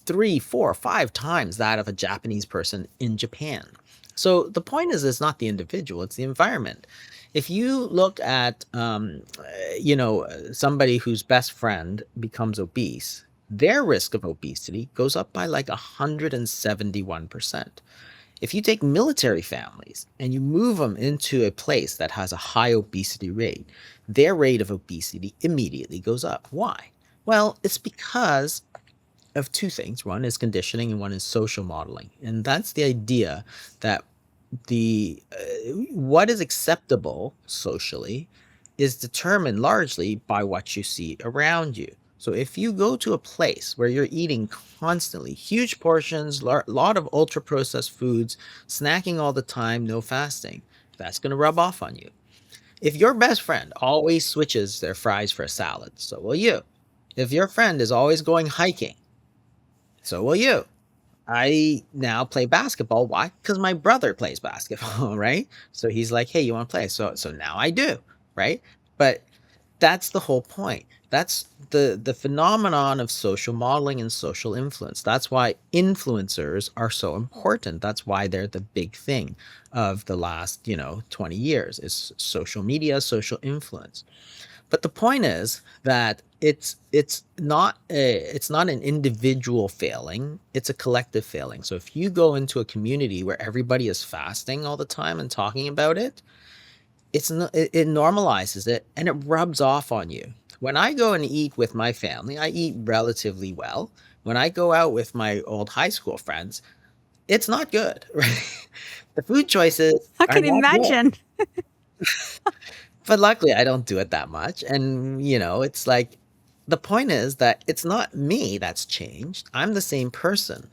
three, four, five times that of a Japanese person in Japan. So the point is, it's not the individual, it's the environment. If you look at, somebody whose best friend becomes obese, their risk of obesity goes up by like 171%. If you take military families and you move them into a place that has a high obesity rate, their rate of obesity immediately goes up. Why? Well, it's because of two things. One is conditioning and one is social modeling. And that's the idea that the what is acceptable socially is determined largely by what you see around you. So if you go to a place where you're eating constantly, huge portions, lot of ultra processed foods, snacking all the time, no fasting, that's going to rub off on you. If your best friend always switches their fries for a salad, so will you. If your friend is always going hiking, so will you. I now play basketball. Why? Because my brother plays basketball, right? So he's like, "Hey, you want to play?" So now I do, right? But That's the whole point. That's the phenomenon of social modeling and social influence. That's why influencers are so important. That's why they're the big thing of the last, 20 years is social media, social influence. But the point is that it's not an individual failing, it's a collective failing. So if you go into a community where everybody is fasting all the time and talking about it, it normalizes it and it rubs off on you. When I go and eat with my family, I eat relatively well. When I go out with my old high school friends, it's not good, right? The food choices I are can not good. imagine. But luckily, I don't do it that much. And, it's like the point is that it's not me that's changed. I'm the same person,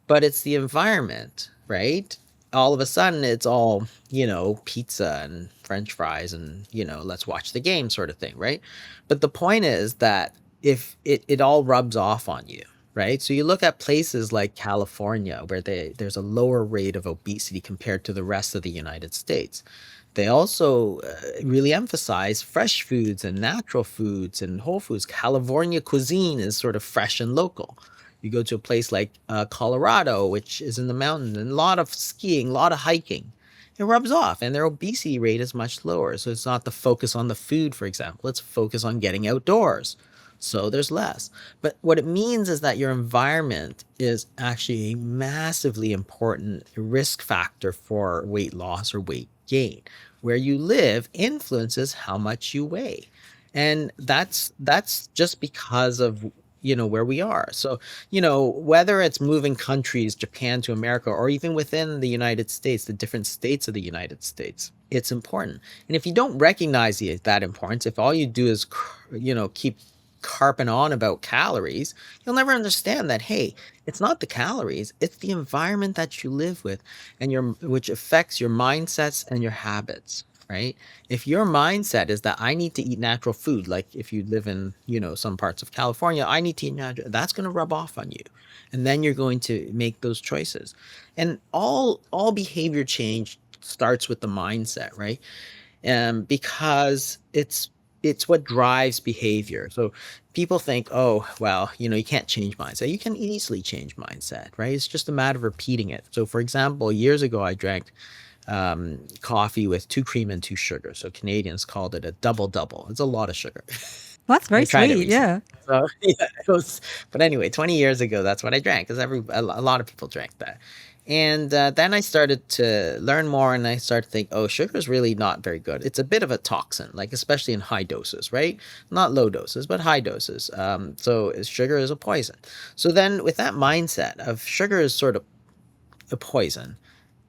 but it's the environment, right? All of a sudden, it's all, pizza and french fries and, let's watch the game sort of thing, right? But the point is that if it all rubs off on you, right? So you look at places like California where there's a lower rate of obesity compared to the rest of the United States. They also really emphasize fresh foods and natural foods and whole foods. California cuisine is sort of fresh and local. You go to a place like Colorado, which is in the mountains, and a lot of skiing, a lot of hiking. It rubs off, and their obesity rate is much lower. So it's not the focus on the food, for example. It's focus on getting outdoors. So there's less. But what it means is that your environment is actually a massively important risk factor for weight loss or weight gain. Where you live influences how much you weigh. And that's just because of where we are. So, whether it's moving countries, Japan to America, or even within the United States, the different states of the United States, it's important. And if you don't recognize that importance, if all you do is, keep carping on about calories, you'll never understand that, hey, it's not the calories, it's the environment that you live with and which affects your mindsets and your habits, right? If your mindset is that I need to eat natural food, like if you live in, some parts of California, I need to eat natural, that's going to rub off on you. And then you're going to make those choices. And all behavior change starts with the mindset, right? Because it's what drives behavior. So people think, oh, well, you can't change mindset. You can easily change mindset, right? It's just a matter of repeating it. So, for example, years ago, I drank coffee with 2 cream and 2 sugar. So Canadians called it a double double. It's a lot of sugar. Well, that's I very tried it sweet. recently. Yeah. So yeah, but anyway, 20 years ago, that's what I drank because a lot of people drank that. And then I started to learn more and I started to think, oh, sugar is really not very good. It's a bit of a toxin, like especially in high doses, right? Not low doses, but high doses. Sugar is a poison. So then with that mindset of sugar is sort of a poison,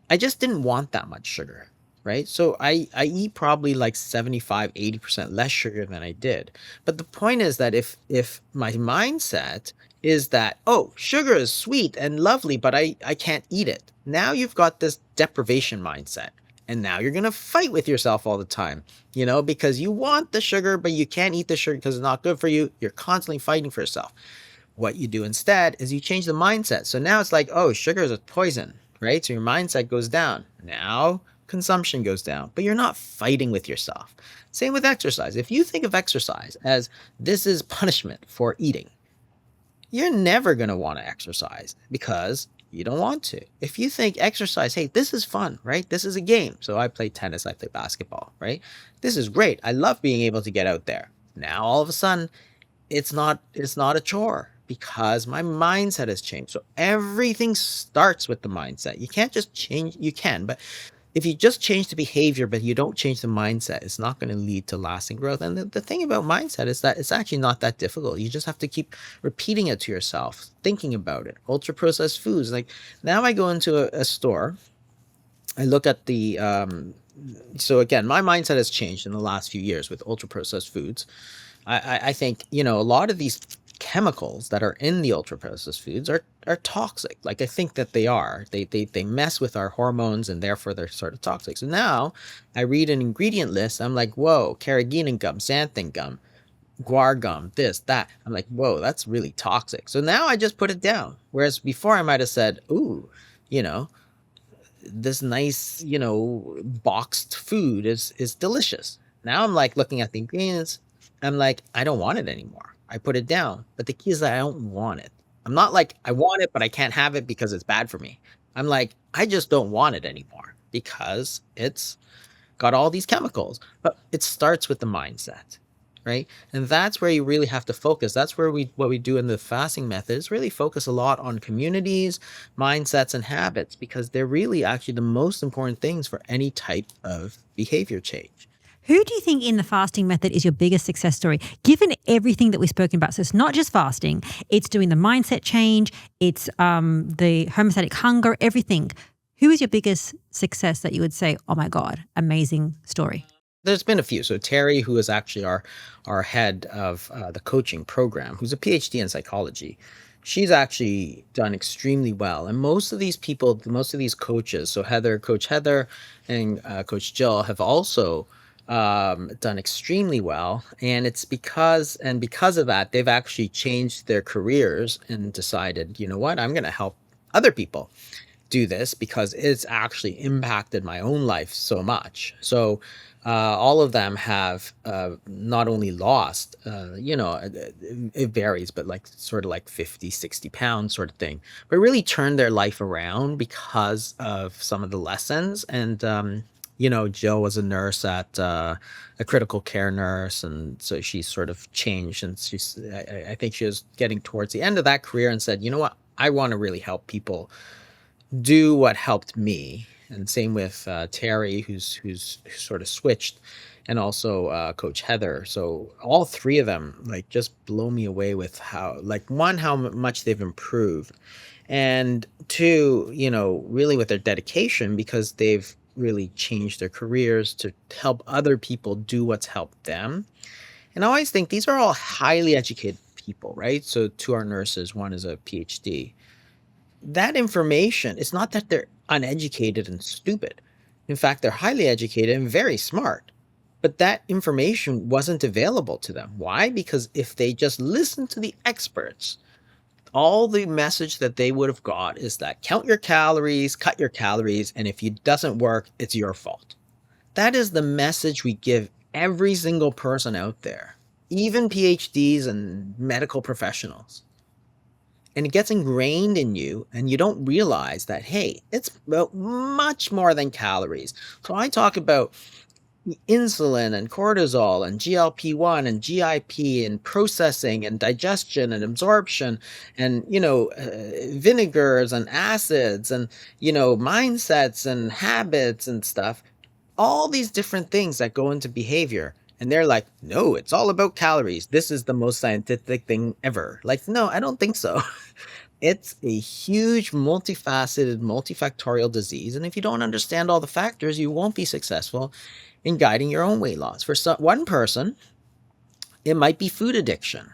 I just didn't want that much sugar, right? So I eat probably like 75, 80% less sugar than I did. But the point is that if my mindset is that, oh, sugar is sweet and lovely, but I can't eat it. Now you've got this deprivation mindset. And now you're going to fight with yourself all the time, because you want the sugar, but you can't eat the sugar because it's not good for you. You're constantly fighting for yourself. What you do instead is you change the mindset. So now it's like, oh, sugar is a poison, right? So your mindset goes down. Now consumption goes down, but you're not fighting with yourself. Same with exercise. If you think of exercise as this is punishment for eating, you're never going to want to exercise because you don't want to. If you think exercise, hey, this is fun, right? This is a game. So I play tennis, I play basketball, right? This is great. I love being able to get out there. Now all of a sudden it's not a chore because my mindset has changed. So everything starts with the mindset. You can't just change, you can, but if you just change the behavior but you don't change the mindset, it's not going to lead to lasting growth. And the thing about mindset is that it's actually not that difficult. You just have to keep repeating it to yourself, thinking about it. Ultra processed foods, like now I go into a store, I look at the so again, my mindset has changed in the last few years with ultra processed foods. I think, a lot of these chemicals that are in the ultra processed foods are toxic. Like I think that they are. They mess with our hormones and therefore they're sort of toxic. So now I read an ingredient list. I'm like, whoa, carrageenan gum, xanthan gum, guar gum, this, that. I'm like, whoa, that's really toxic. So now I just put it down. Whereas before I might have said, ooh, you know, this nice, boxed food is delicious. Now I'm like looking at the ingredients. I'm like, I don't want it anymore. I put it down. But the key is that I don't want it. I'm not like, I want it, but I can't have it because it's bad for me. I'm like, I just don't want it anymore because it's got all these chemicals. But it starts with the mindset, right? And that's where you really have to focus. That's where what we do in the fasting method is really focus a lot on communities, mindsets, and habits, because they're really actually the most important things for any type of behavior change. Who do you think in the fasting method is your biggest success story? Given everything that we've spoken about, so it's not just fasting, it's doing the mindset change, it's the homeostatic hunger, everything. Who is your biggest success that you would say, oh my God, amazing story? There's been a few. So Terry, who is actually our head of the coaching program, who's a PhD in psychology, she's actually done extremely well. And most of these people, most of these coaches, so Coach Heather, and Coach Jill have also done extremely well. And it's because of that, they've actually changed their careers and decided, you know what, I'm going to help other people do this because it's actually impacted my own life so much. So all of them have not only lost, it varies, but like sort of like 50, 60 pounds sort of thing, but really turned their life around because of some of the lessons. And, Jill was a nurse at a critical care nurse. And so she sort of changed, and I think she was getting towards the end of that career and said, you know what, I want to really help people do what helped me. And same with Terry, who's sort of switched, and also Coach Heather. So all three of them like just blow me away with how much they've improved, and two, really with their dedication, because they've really changed their careers to help other people do what's helped them. And I always think these are all highly educated people, right? So two are nurses, one is a PhD. That information, it's not that they're uneducated and stupid. In fact, they're highly educated and very smart. But that information wasn't available to them. Why? Because if they just listened to the experts, all the message that they would have got is that count your calories, cut your calories, and if it doesn't work, it's your fault. That is the message we give every single person out there, even PhDs and medical professionals. And it gets ingrained in you, and you don't realize that, hey, it's about much more than calories. So I talk about insulin and cortisol and GLP-1 and GIP and processing and digestion and absorption and, vinegars and acids and, mindsets and habits and stuff, all these different things that go into behavior. And they're like, no, it's all about calories. This is the most scientific thing ever. Like, no, I don't think so. It's a huge, multifaceted, multifactorial disease. And if you don't understand all the factors, you won't be successful in guiding your own weight loss. For one person, it might be food addiction.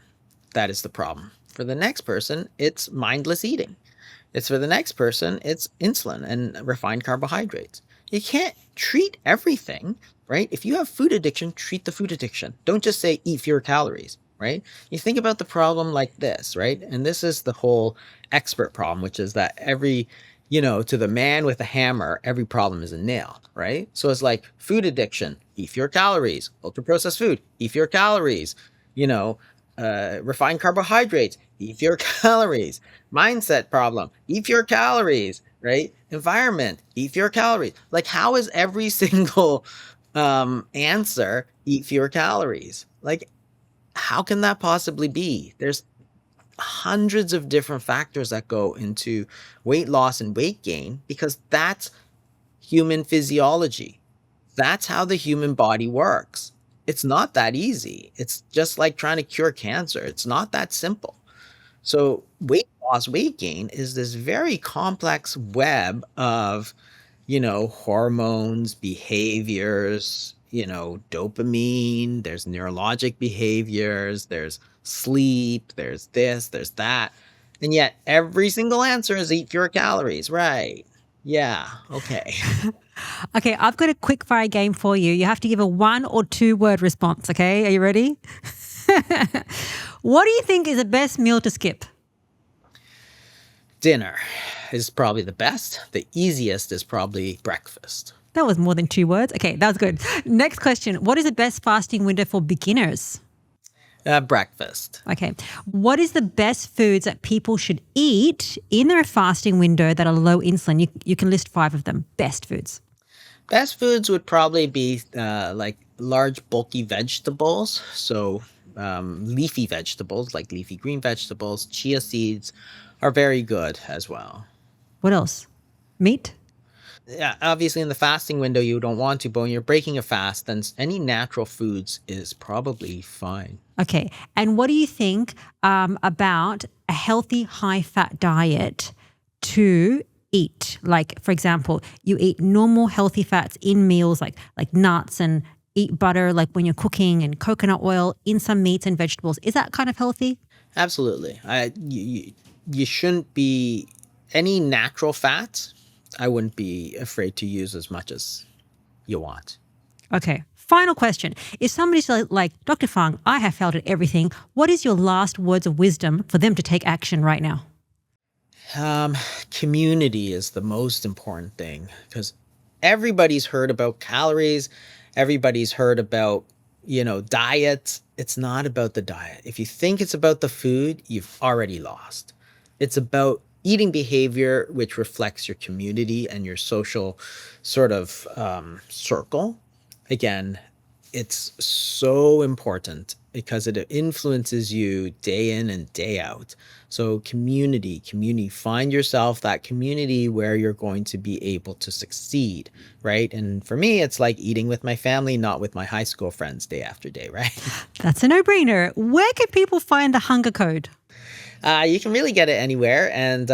That is the problem. For the next person, it's mindless eating. For the next person, it's insulin and refined carbohydrates. You can't treat everything, right? If you have food addiction, treat the food addiction. Don't just say eat fewer calories, right? You think about the problem like this, right? And this is the whole expert problem, which is that to the man with a hammer, every problem is a nail, right? So it's like food addiction, eat fewer calories, ultra processed food, eat fewer calories, refined carbohydrates, eat fewer calories, mindset problem, eat fewer calories, right? Environment, eat fewer calories. Like, how is every single answer eat fewer calories? Like, how can that possibly be? There's hundreds of different factors that go into weight loss and weight gain, because that's human physiology. That's how the human body works. It's not that easy. It's just like trying to cure cancer. It's not that simple. So weight loss, weight gain is this very complex web of, hormones, behaviors, dopamine, there's neurologic behaviors, there's sleep, there's this, there's that. And yet every single answer is eat fewer calories, right? Yeah, okay. Okay, I've got a quick fire game for you. You have to give a 1 or 2 word response, okay? Are you ready? What do you think is the best meal to skip? Dinner is probably the best. The easiest is probably breakfast. That was more than 2 words. Okay, that was good. Next question. What is the best fasting window for beginners? Breakfast. Okay. What is the best foods that people should eat in their fasting window that are low insulin? You can list 5 of them. Best foods. Best foods would probably be like large, bulky vegetables. So leafy vegetables like leafy green vegetables, chia seeds are very good as well. What else? Meat? Yeah, obviously in the fasting window you don't want to, but when you're breaking a fast, then any natural foods is probably fine. Okay. And what do you think about a healthy, high-fat diet to eat? Like, for example, you eat normal healthy fats in meals like nuts and eat butter like when you're cooking and coconut oil in some meats and vegetables. Is that kind of healthy? Absolutely. You shouldn't be any natural fats. I wouldn't be afraid to use as much as you want. Okay. Final question. If somebody's like, Dr. Fung, I have failed at everything, what is your last words of wisdom for them to take action right now? Community is the most important thing because everybody's heard about calories. Everybody's heard about, diets. It's not about the diet. If you think it's about the food, you've already lost. It's about eating behavior, which reflects your community and your social sort of circle. Again, it's so important because it influences you day in and day out. So community, find yourself that community where you're going to be able to succeed, right? And for me, it's like eating with my family, not with my high school friends day after day, right? That's a no-brainer. Where can people find the hunger code? You can really get it anywhere, and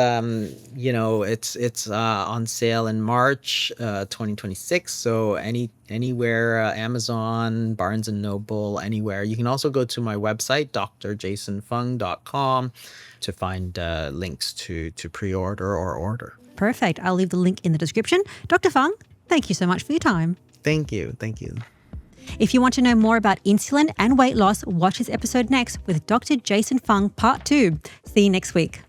it's on sale in March 2026. So anywhere, Amazon, Barnes and Noble, anywhere. You can also go to my website, drjasonfung.com, to find links to pre-order or order. Perfect. I'll leave the link in the description. Dr. Fung, thank you so much for your time. Thank you. If you want to know more about insulin and weight loss, watch this episode next with Dr. Jason Fung Part 2. See you next week.